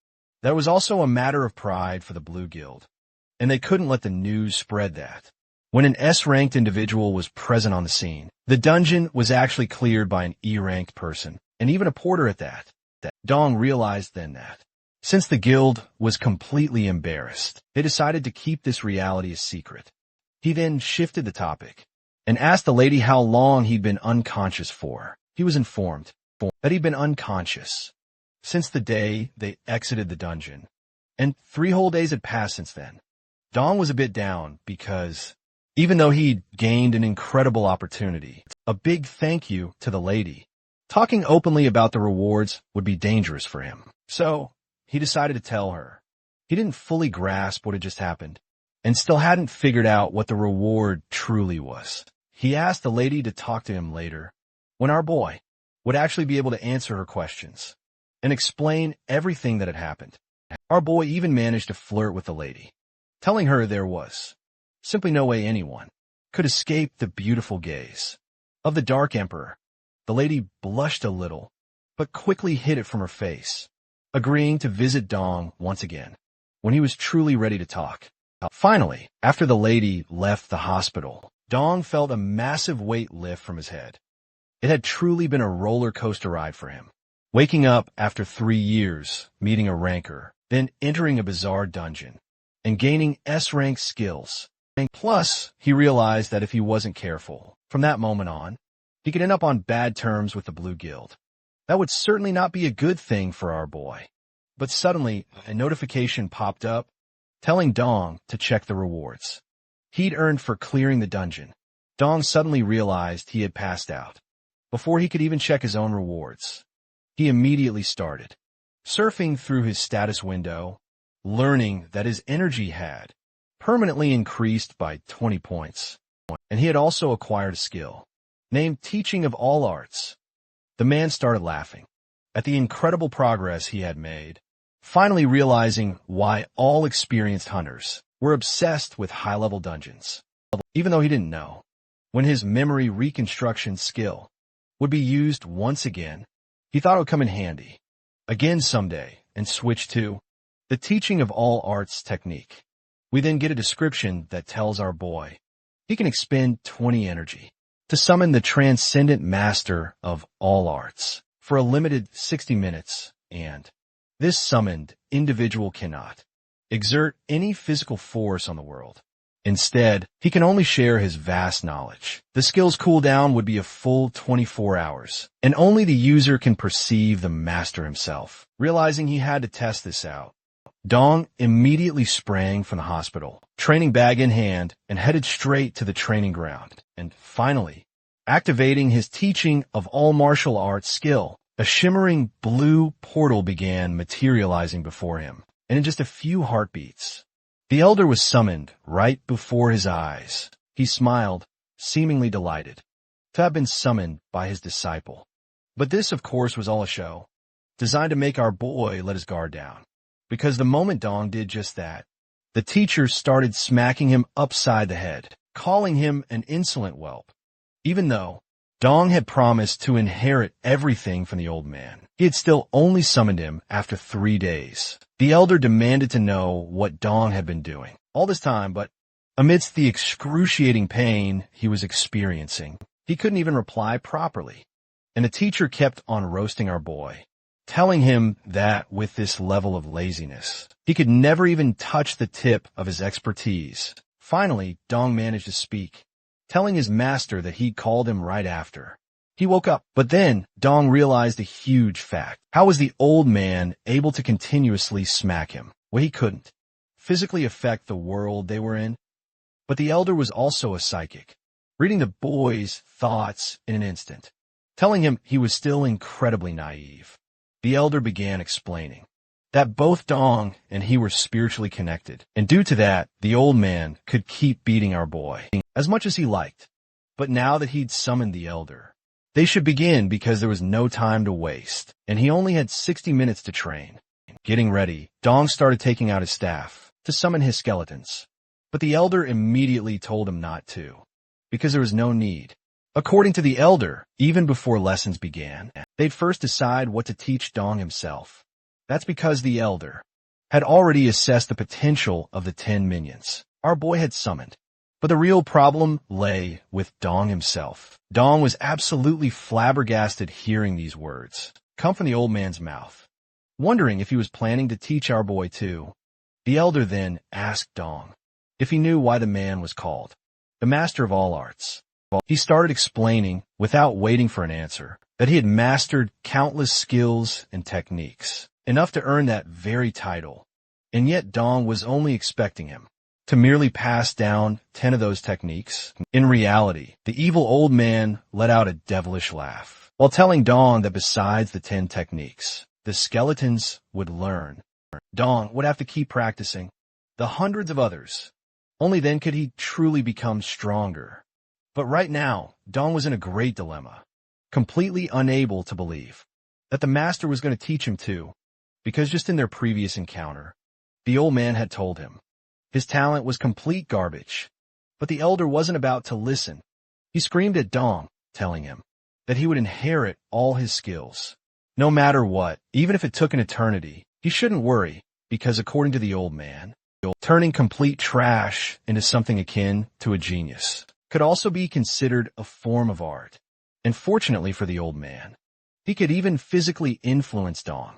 that it was also a matter of pride for the Blue Guild, and they couldn't let the news spread that when an S-ranked individual was present on the scene, the dungeon was actually cleared by an E-ranked person, and even a porter at that. Dong realized then that, since the guild was completely embarrassed, they decided to keep this reality a secret. He then shifted the topic and asked the lady how long he'd been unconscious for. He was informed that he'd been unconscious since the day they exited the dungeon, and 3 whole days had passed since then. Dong was a bit down because, even though he'd gained an incredible opportunity, a big thank you to the lady, talking openly about the rewards would be dangerous for him. So, he decided to tell her. He didn't fully grasp what had just happened, and still hadn't figured out what the reward truly was. He asked the lady to talk to him later, when our boy would actually be able to answer her questions and explain everything that had happened. Our boy even managed to flirt with the lady, telling her there was simply no way anyone could escape the beautiful gaze of the Dark Emperor. The lady blushed a little, but quickly hid it from her face, agreeing to visit Dong once again when he was truly ready to talk. Finally, after the lady left the hospital, Dong felt a massive weight lift from his head. It had truly been a roller coaster ride for him. Waking up after 3 years, meeting a ranker, then entering a bizarre dungeon, and gaining S-rank skills. Plus, he realized that if he wasn't careful, from that moment on, he could end up on bad terms with the Blue Guild. That would certainly not be a good thing for our boy. But suddenly, a notification popped up, telling Dong to check the rewards he'd earned for clearing the dungeon. Dong suddenly realized he had passed out. Before he could even check his own rewards, he immediately started surfing through his status window, learning that his energy had permanently increased by 20 points, and he had also acquired a skill named Teaching of All Arts. The man started laughing at the incredible progress he had made, finally realizing why all experienced hunters were obsessed with high-level dungeons. Even though he didn't know when his memory reconstruction skill would be used once again, he thought it would come in handy again someday and switch to the Teaching of All Arts technique. We then get a description that tells our boy he can expend 20 energy to summon the transcendent master of all arts for a limited 60 minutes, and this summoned individual cannot exert any physical force on the world. Instead, he can only share his vast knowledge. The skill's cooldown would be a full 24 hours, and only the user can perceive the master himself. Realizing he had to test this out, Dong immediately sprang from the hospital, training bag in hand, and headed straight to the training ground. And finally, activating his Teaching of All Martial Arts skill, a shimmering blue portal began materializing before him, and in just a few heartbeats, the elder was summoned right before his eyes. He smiled, seemingly delighted to have been summoned by his disciple. But this, of course, was all a show, designed to make our boy let his guard down. Because the moment Dong did just that, the teacher started smacking him upside the head, calling him an insolent whelp. Even though Dong had promised to inherit everything from the old man, he had still only summoned him after 3 days. The elder demanded to know what Dong had been doing all this time, but amidst the excruciating pain he was experiencing, he couldn't even reply properly. And the teacher kept on roasting our boy, telling him that with this level of laziness, he could never even touch the tip of his expertise. Finally, Dong managed to speak, telling his master that he'd called him right after. He woke up, but then Dong realized a huge fact. How was the old man able to continuously smack him? Well, he couldn't physically affect the world they were in, but the elder was also a psychic, reading the boy's thoughts in an instant, telling him he was still incredibly naive. The elder began explaining that both Dong and he were spiritually connected, and due to that, the old man could keep beating our boy as much as he liked. But now that he'd summoned the elder, they should begin because there was no time to waste, and he only had 60 minutes to train. Getting ready, Dong started taking out his staff to summon his skeletons, but the elder immediately told him not to, because there was no need. According to the elder, even before lessons began, they'd first decide what to teach Dong himself. That's because the elder had already assessed the potential of the 10 minions our boy had summoned, But the real problem lay with Dong himself. Dong was absolutely flabbergasted hearing these words come from the old man's mouth. Wondering if he was planning to teach our boy too, the elder then asked Dong if he knew why the man was called the master of all arts. He started explaining, without waiting for an answer, that he had mastered countless skills and techniques, enough to earn that very title. And yet Dong was only expecting him to merely pass down 10 of those techniques. In reality, the evil old man let out a devilish laugh while telling Dong that besides the 10 techniques, the skeletons would learn. Dong would have to keep practicing the hundreds of others. Only then could he truly become stronger. But right now, Dong was in a great dilemma, completely unable to believe that the master was going to teach him too, because just in their previous encounter, the old man had told him his talent was complete garbage. But the elder wasn't about to listen. He screamed at Dong, telling him that he would inherit all his skills. No matter what, even if it took an eternity, he shouldn't worry, because according to the old man, turning complete trash into something akin to a genius could also be considered a form of art. And fortunately for the old man, he could even physically influence Dong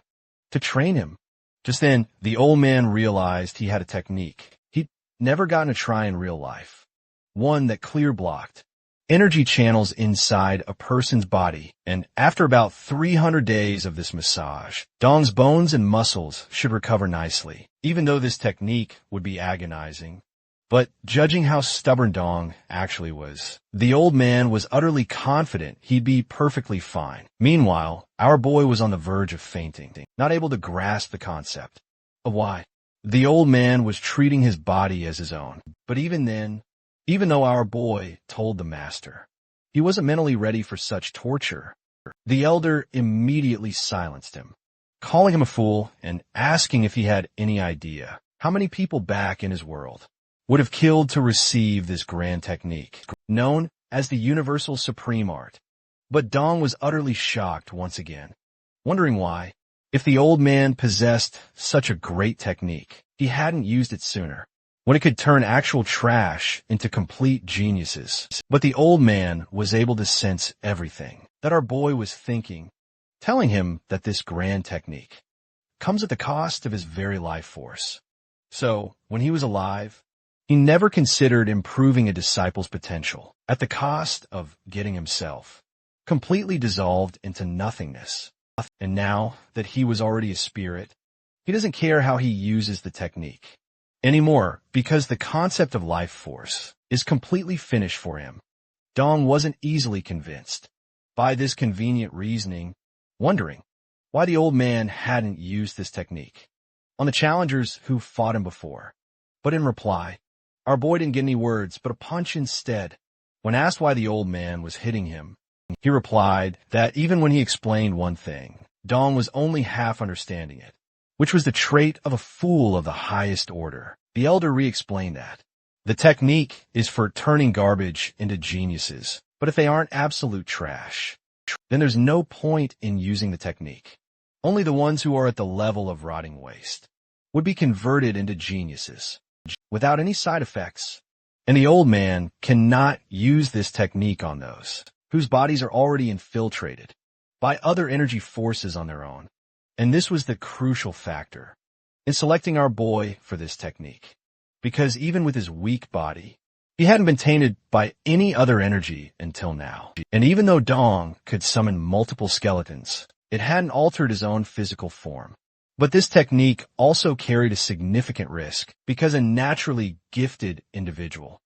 to train him. Just then, the old man realized he had a technique he'd never gotten to try in real life. One that clear-blocked energy channels inside a person's body, and after about 300 days of this massage, Dong's bones and muscles should recover nicely, even though this technique would be agonizing. But judging how stubborn Dong actually was, the old man was utterly confident he'd be perfectly fine. Meanwhile, our boy was on the verge of fainting, not able to grasp the concept of why the old man was treating his body as his own. But even then, even though our boy told the master he wasn't mentally ready for such torture, the elder immediately silenced him, calling him a fool and asking if he had any idea how many people back in his world would have killed to receive this grand technique, known as the universal supreme art. But Dong was utterly shocked once again, wondering why, if the old man possessed such a great technique, he hadn't used it sooner, when it could turn actual trash into complete geniuses. But the old man was able to sense everything that our boy was thinking, telling him that this grand technique comes at the cost of his very life force. So, when he was alive, he never considered improving a disciple's potential at the cost of getting himself completely dissolved into nothingness. And now that he was already a spirit, he doesn't care how he uses the technique anymore, because the concept of life force is completely finished for him. Dong wasn't easily convinced by this convenient reasoning, wondering why the old man hadn't used this technique on the challengers who fought him before. But in reply, our boy didn't get any words, but a punch instead. When asked why the old man was hitting him, he replied that even when he explained one thing, Dong was only half understanding it, which was the trait of a fool of the highest order. The elder re-explained that the technique is for turning garbage into geniuses, but if they aren't absolute trash, then there's no point in using the technique. Only the ones who are at the level of rotting waste would be converted into geniuses without any side effects. And the old man cannot use this technique on those whose bodies are already infiltrated by other energy forces on their own. And this was the crucial factor in selecting our boy for this technique, because even with his weak body, he hadn't been tainted by any other energy until now. And even though Dong could summon multiple skeletons, it hadn't altered his own physical form. But this technique also carried a significant risk, because a naturally gifted individual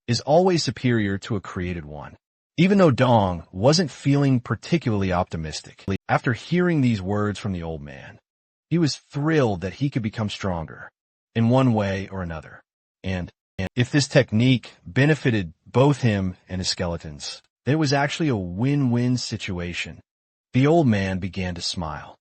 is always superior to a created one. Even though Dong wasn't feeling particularly optimistic, after hearing these words from the old man, he was thrilled that he could become stronger in one way or another. And if this technique benefited both him and his skeletons, then it was actually a win-win situation. The old man began to smile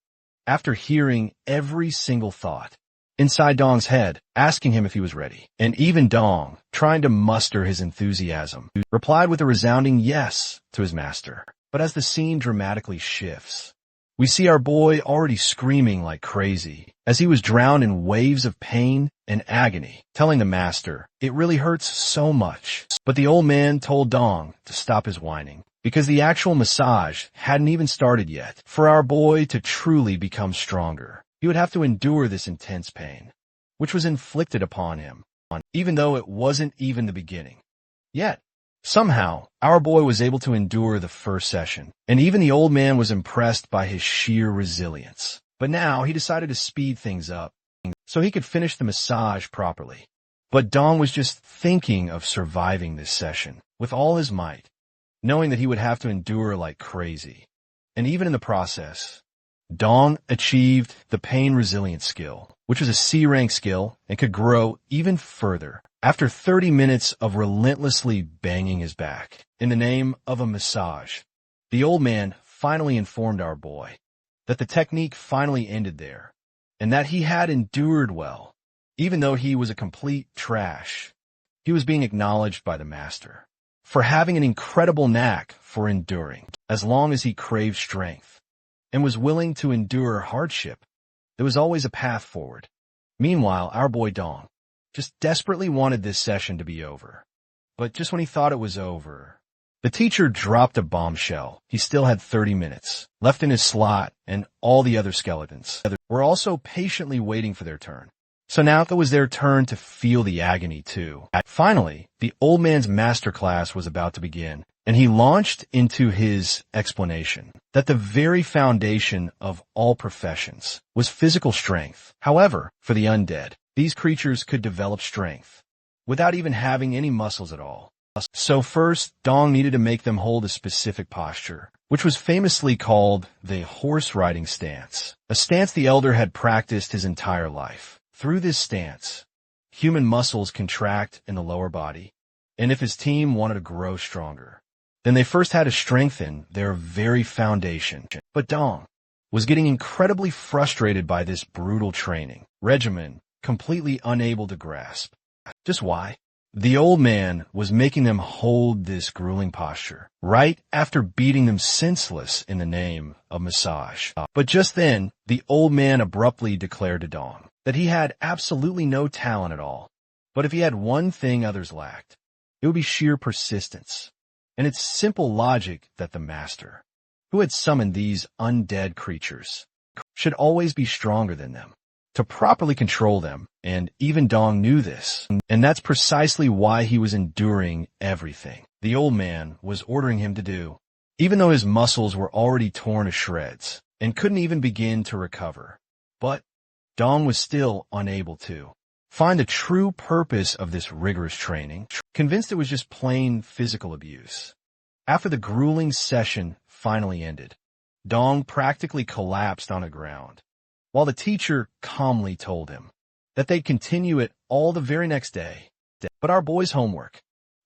after hearing every single thought inside Dong's head, asking him if he was ready. And even Dong, trying to muster his enthusiasm, replied with a resounding yes to his master. But as the scene dramatically shifts, We see our boy already screaming like crazy as he was drowned in waves of pain and agony, telling the master, "It really hurts so much." But the old man told Dong to stop his whining because the actual massage hadn't even started yet. For our boy to truly become stronger, he would have to endure this intense pain, which was inflicted upon him, even though it wasn't even the beginning. Yet, somehow, our boy was able to endure the first session, and even the old man was impressed by his sheer resilience. But now he decided to speed things up so he could finish the massage properly. But Dong was just thinking of surviving this session with all his might, knowing that he would have to endure like crazy. And even in the process, Dong achieved the pain resilience skill, which was a C-rank skill and could grow even further after 30 minutes of relentlessly banging his back in the name of a massage. The old man finally informed our boy that the technique finally ended there and that he had endured well. Even though he was a complete trash, he was being acknowledged by the master for having an incredible knack for enduring. As long as he craved strength and was willing to endure hardship, there was always a path forward. Meanwhile, our boy Dong just desperately wanted this session to be over. But just when he thought it was over, the teacher dropped a bombshell. He still had 30 minutes left in his slot, and all the other skeletons were also patiently waiting for their turn. So now it was their turn to feel the agony too. Finally, the old man's masterclass was about to begin, and he launched into his explanation that the very foundation of all professions was physical strength. However, for the undead, these creatures could develop strength without even having any muscles at all. So first, Dong needed to make them hold a specific posture, which was famously called the horse riding stance, a stance the elder had practiced his entire life. Through this stance, human muscles contract in the lower body, and if his team wanted to grow stronger, then they first had to strengthen their very foundation. But Dong was getting incredibly frustrated by this brutal training regimen, completely unable to grasp just why the old man was making them hold this grueling posture right after beating them senseless in the name of massage. But just then, the old man abruptly declared to Dong that he had absolutely no talent at all. But if he had one thing others lacked, it would be sheer persistence. And it's simple logic that the master, who had summoned these undead creatures, should always be stronger than them to properly control them, and even Dong knew this, and that's precisely why he was enduring everything the old man was ordering him to do, even though his muscles were already torn to shreds and couldn't even begin to recover. But Dong was still unable to find the true purpose of this rigorous training, convinced it was just plain physical abuse. After the grueling session finally ended, Dong practically collapsed on the ground, while the teacher calmly told him that they'd continue it all the very next day. But our boy's homework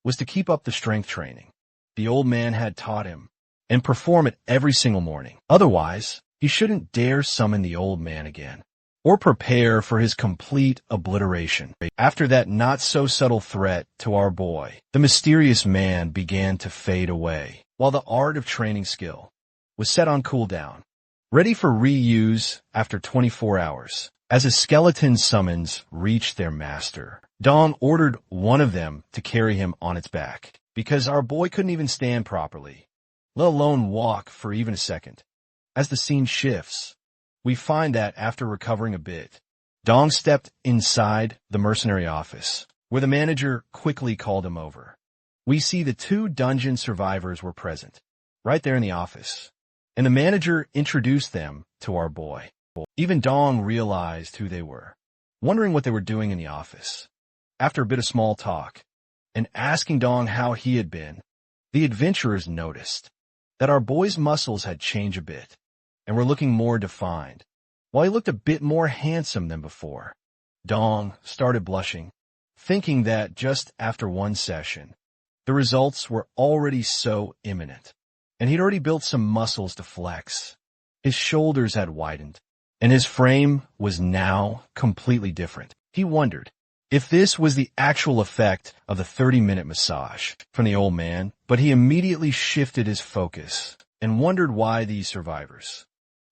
was to keep up the strength training the old man had taught him and perform it every single morning. Otherwise, he shouldn't dare summon the old man again or prepare for his complete obliteration. After that not-so-subtle threat to our boy, the mysterious man began to fade away, while the art of training skill was set on cooldown, ready for reuse after 24 hours. As his skeleton summons reached their master, Dong ordered one of them to carry him on its back, because our boy couldn't even stand properly, let alone walk for even a second. As the scene shifts, we find that after recovering a bit, Dong stepped inside the mercenary office, where the manager quickly called him over. We see the two dungeon survivors were present, right there in the office, and the manager introduced them to our boy. Even Dong realized who they were, wondering what they were doing in the office. After a bit of small talk, and asking Dong how he had been, the adventurers noticed that our boy's muscles had changed a bit, and were looking more defined, while he looked a bit more handsome than before. Dong started blushing, thinking that just after one session, the results were already so imminent, and he'd already built some muscles to flex. His shoulders had widened, and his frame was now completely different. He wondered if this was the actual effect of the 30-minute massage from the old man, but he immediately shifted his focus and wondered why these survivors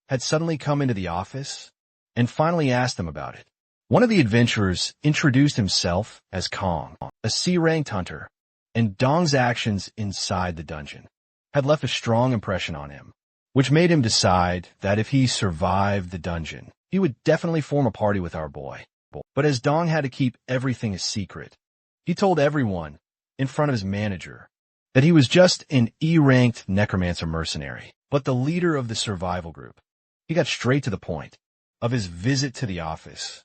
had suddenly come into the office and finally asked them about it. One of the adventurers introduced himself as Kong, a C-ranked hunter, and Dong's actions inside the dungeon had left a strong impression on him, which made him decide that if he survived the dungeon, he would definitely form a party with our boy. But as Dong had to keep everything a secret, he told everyone in front of his manager that he was just an E-ranked necromancer mercenary, but the leader of the survival group. He got straight to the point of his visit to the office,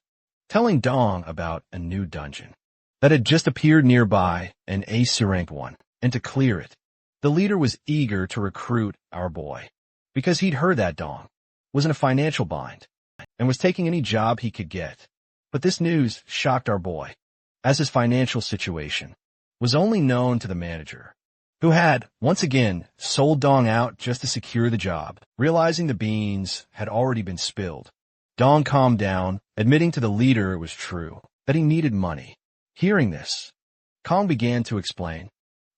telling Dong about a new dungeon that had just appeared nearby, an AC-ranked one, and to clear it, the leader was eager to recruit our boy because he'd heard that Dong was in a financial bind and was taking any job he could get. But this news shocked our boy, as his financial situation was only known to the manager, who had, once again, sold Dong out just to secure the job. Realizing the beans had already been spilled, Dong calmed down, admitting to the leader it was true, that he needed money. Hearing this, Kong began to explain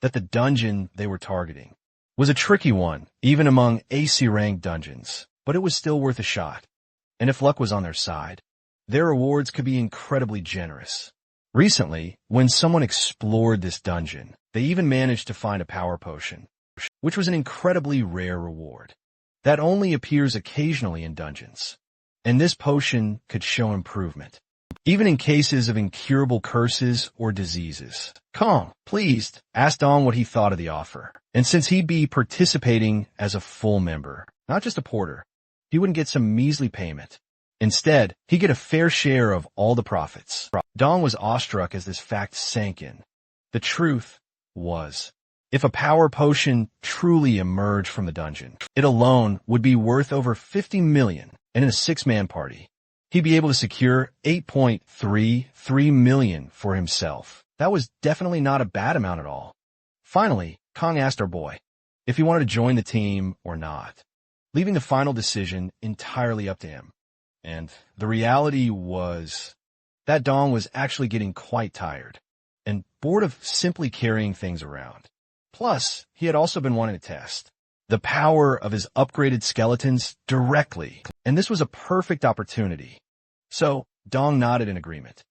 that the dungeon they were targeting was a tricky one, even among AC-ranked dungeons, but it was still worth a shot. And if luck was on their side, their rewards could be incredibly generous. Recently, when someone explored this dungeon, they even managed to find a power potion, which was an incredibly rare reward that only appears occasionally in dungeons. And this potion could show improvement, even in cases of incurable curses or diseases. Kong, pleased, asked Dong what he thought of the offer. And since he'd be participating as a full member, not just a porter, he wouldn't get some measly payment. Instead, he'd get a fair share of all the profits. Dong was awestruck as this fact sank in. The truth was, if a power potion truly emerged from the dungeon, it alone would be worth over 50 million, and in a 6-man party, he'd be able to secure 8.33 million for himself. That was definitely not a bad amount at all. Finally, Kong asked our boy if he wanted to join the team or not, leaving the final decision entirely up to him. And the reality was that Dong was actually getting quite tired and bored of simply carrying things around. Plus, he had also been wanting to test the power of his upgraded skeletons directly, and this was a perfect opportunity. So, Dong nodded in agreement.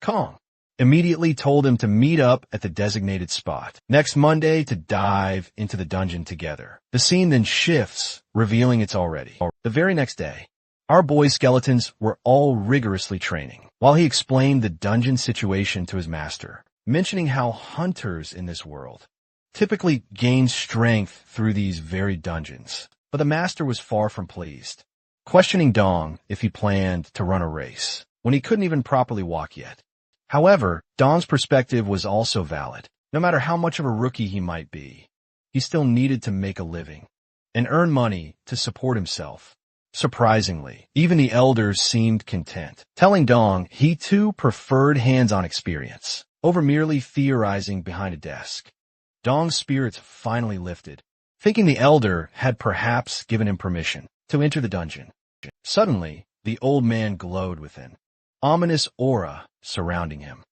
Kong immediately told him to meet up at the designated spot next Monday to dive into the dungeon together. The scene then shifts, revealing it's already the very next day. Our boy's skeletons were all rigorously training, while he explained the dungeon situation to his master, mentioning how hunters in this world typically gain strength through these very dungeons. But the master was far from pleased, questioning Dong if he planned to run a race, when he couldn't even properly walk yet. However, Dong's perspective was also valid. No matter how much of a rookie he might be, he still needed to make a living and earn money to support himself. Surprisingly, even the elders seemed content, telling Dong he too preferred hands-on experience over merely theorizing behind a desk. Dong's spirits finally lifted, thinking the elder had perhaps given him permission to enter the dungeon. Suddenly, the old man glowed within, ominous aura surrounding him,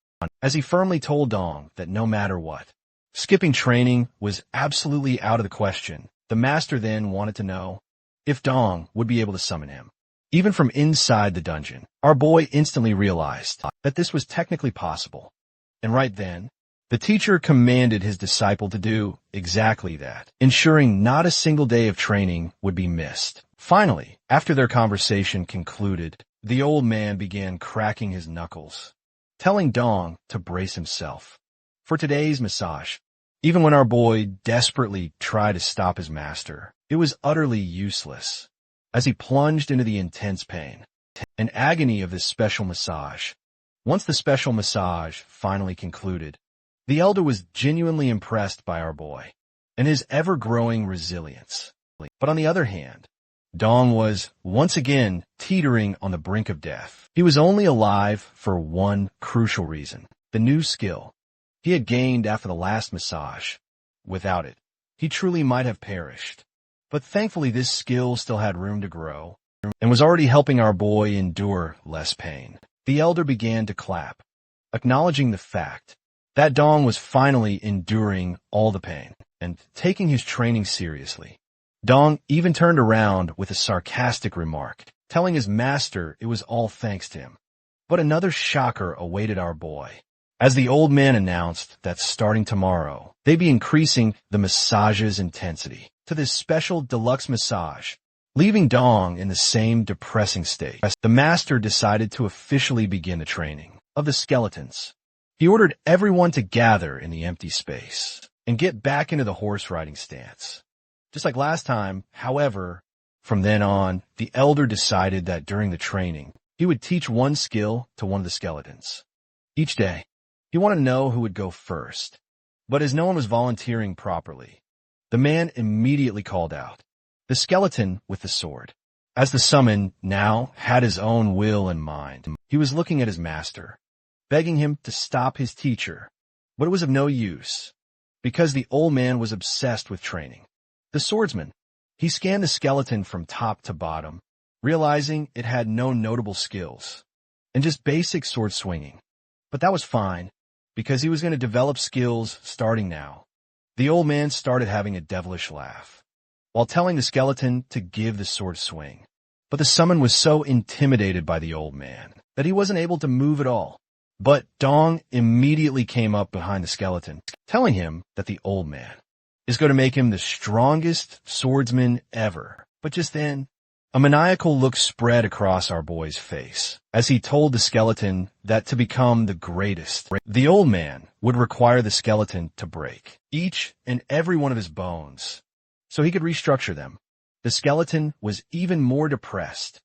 as he firmly told Dong that no matter what, skipping training was absolutely out of the question. The master then wanted to know if Dong would be able to summon him, even from inside the dungeon. Our boy instantly realized that this was technically possible. And right then, the teacher commanded his disciple to do exactly that, ensuring not a single day of training would be missed. Finally, after their conversation concluded, the old man began cracking his knuckles, telling Dong to brace himself for today's massage. Even when our boy desperately tried to stop his master, it was utterly useless, as he plunged into the intense pain and agony of this special massage. Once the special massage finally concluded, the elder was genuinely impressed by our boy and his ever-growing resilience. But on the other hand, Dong was once again teetering on the brink of death. He was only alive for one crucial reason: the new skill he had gained after the last massage. Without it, he truly might have perished. But thankfully this skill still had room to grow and was already helping our boy endure less pain. The elder began to clap, acknowledging the fact that Dong was finally enduring all the pain and taking his training seriously. Dong even turned around with a sarcastic remark, telling his master it was all thanks to him. But another shocker awaited our boy, as the old man announced that starting tomorrow, they'd be increasing the massage's intensity to this special deluxe massage. Leaving Dong in the same depressing state, the master decided to officially begin the training of the skeletons. He ordered everyone to gather in the empty space and get back into the horse riding stance. Just like last time, however, from then on, the elder decided that during the training, he would teach one skill to one of the skeletons. Each day, he wanted to know who would go first. But as no one was volunteering properly, the man immediately called out, the skeleton with the sword. As the summon now had his own will and mind, he was looking at his master, begging him to stop his teacher. But it was of no use, because the old man was obsessed with training. The swordsman, he scanned the skeleton from top to bottom, realizing it had no notable skills, and just basic sword swinging. But that was fine, because he was going to develop skills starting now. The old man started having a devilish laugh, while telling the skeleton to give the sword swing. But the summon was so intimidated by the old man that he wasn't able to move at all. But Dong immediately came up behind the skeleton, telling him that the old man is going to make him the strongest swordsman ever. But just then, a maniacal look spread across our boy's face as he told the skeleton that to become the greatest, the old man would require the skeleton to break each and every one of his bones so he could restructure them. The skeleton was even more depressed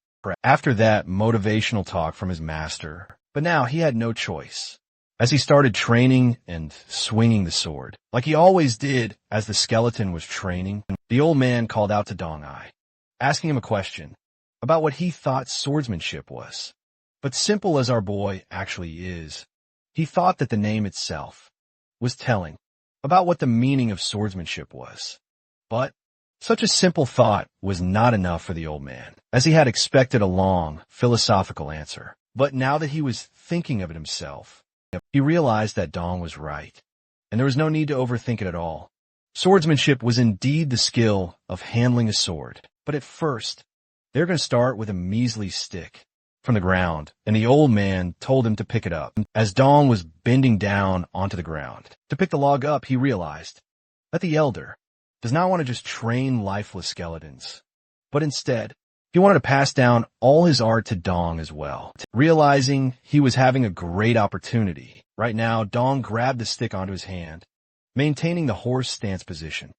after that motivational talk from his master, but now he had no choice. As he started training and swinging the sword, like he always did as the skeleton was training, the old man called out to Dong Ai, asking him a question about what he thought swordsmanship was. But simple as our boy actually is, he thought that the name itself was telling about what the meaning of swordsmanship was. But such a simple thought was not enough for the old man, as he had expected a long, philosophical answer. But now that he was thinking of it himself, he realized that Dong was right, and there was no need to overthink it at all. Swordsmanship was indeed the skill of handling a sword, but at first, they were going to start with a measly stick from the ground, and the old man told him to pick it up. As Dong was bending down onto the ground to pick the log up, he realized that the elder does not want to just train lifeless skeletons, but instead, he wanted to pass down all his art to Dong as well. Realizing he was having a great opportunity, right now, Dong grabbed the stick onto his hand, maintaining the horse stance position.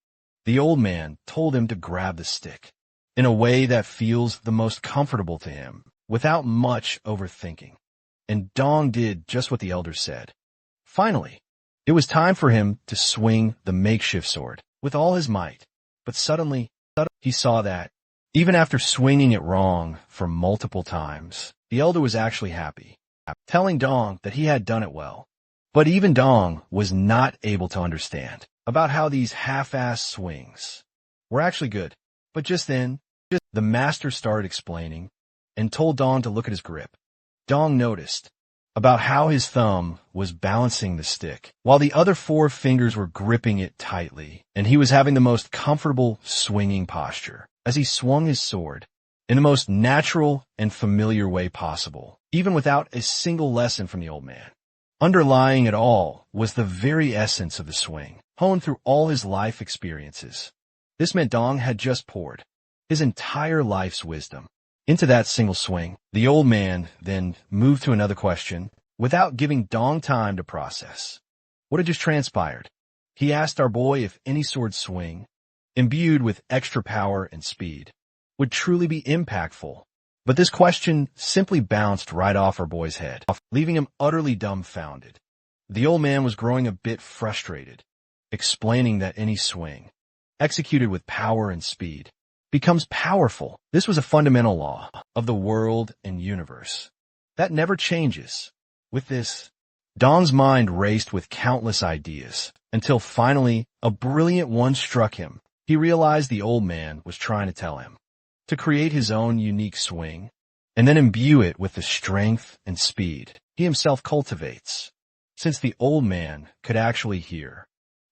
The old man told him to grab the stick in a way that feels the most comfortable to him, without much overthinking. And Dong did just what the elder said. Finally, it was time for him to swing the makeshift sword with all his might. But suddenly, he saw that, even after swinging it wrong for multiple times, the elder was actually happy, telling Dong that he had done it well. But even Dong was not able to understand about how these half-assed swings were actually good. But just then, the master started explaining and told Dong to look at his grip. Dong noticed about how his thumb was balancing the stick, while the other 4 fingers were gripping it tightly, and he was having the most comfortable swinging posture as he swung his sword in the most natural and familiar way possible, even without a single lesson from the old man. Underlying it all was the very essence of the swing, honed through all his life experiences. This meant Dong had just poured his entire life's wisdom into that single swing. The old man then moved to another question without giving Dong time to process what had just transpired. He asked our boy if any sword swing, imbued with extra power and speed, would truly be impactful. But this question simply bounced right off our boy's head, leaving him utterly dumbfounded. The old man was growing a bit frustrated, explaining that any swing, executed with power and speed, becomes powerful. This was a fundamental law of the world and universe that never changes. With this, Dong's mind raced with countless ideas until finally a brilliant one struck him. He realized the old man was trying to tell him to create his own unique swing and then imbue it with the strength and speed he himself cultivates. Since the old man could actually hear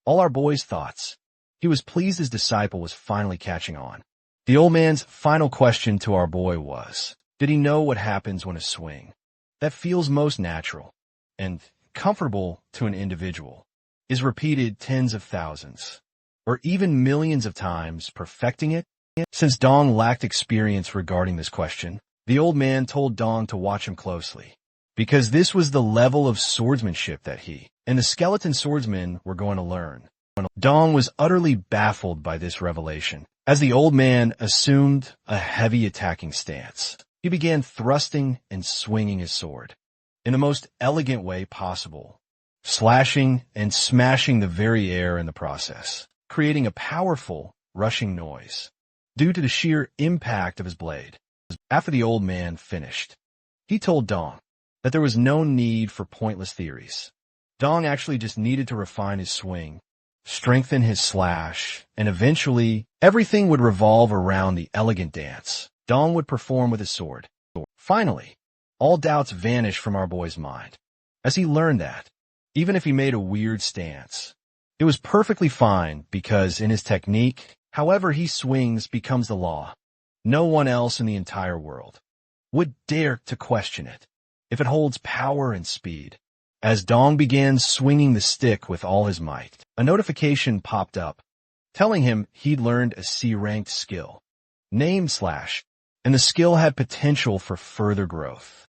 all our boy's thoughts, He was pleased his disciple was finally catching on. The old man's final question to our boy was, did he know what happens when a swing that feels most natural and comfortable to an individual is repeated tens of thousands or even millions of times, perfecting it? Since Dong lacked experience regarding this question, the old man told Dong to watch him closely, because this was the level of swordsmanship that he and the skeleton swordsman were going to learn. Dong was utterly baffled by this revelation. As the old man assumed a heavy attacking stance, he began thrusting and swinging his sword in the most elegant way possible, slashing and smashing the very air in the process, creating a powerful, rushing noise due to the sheer impact of his blade. After the old man finished, he told Dong that there was no need for pointless theories. Dong actually just needed to refine his swing, strengthen his slash, and eventually everything would revolve around the elegant dance Dong would perform with his sword. Finally, all doubts vanished from our boy's mind, as he learned that, even if he made a weird stance, it was perfectly fine because in his technique, however he swings becomes the law. No one else in the entire world would dare to question it if it holds power and speed. As Dong began swinging the stick with all his might, a notification popped up, telling him he'd learned a C-ranked skill, name slash, and the skill had potential for further growth.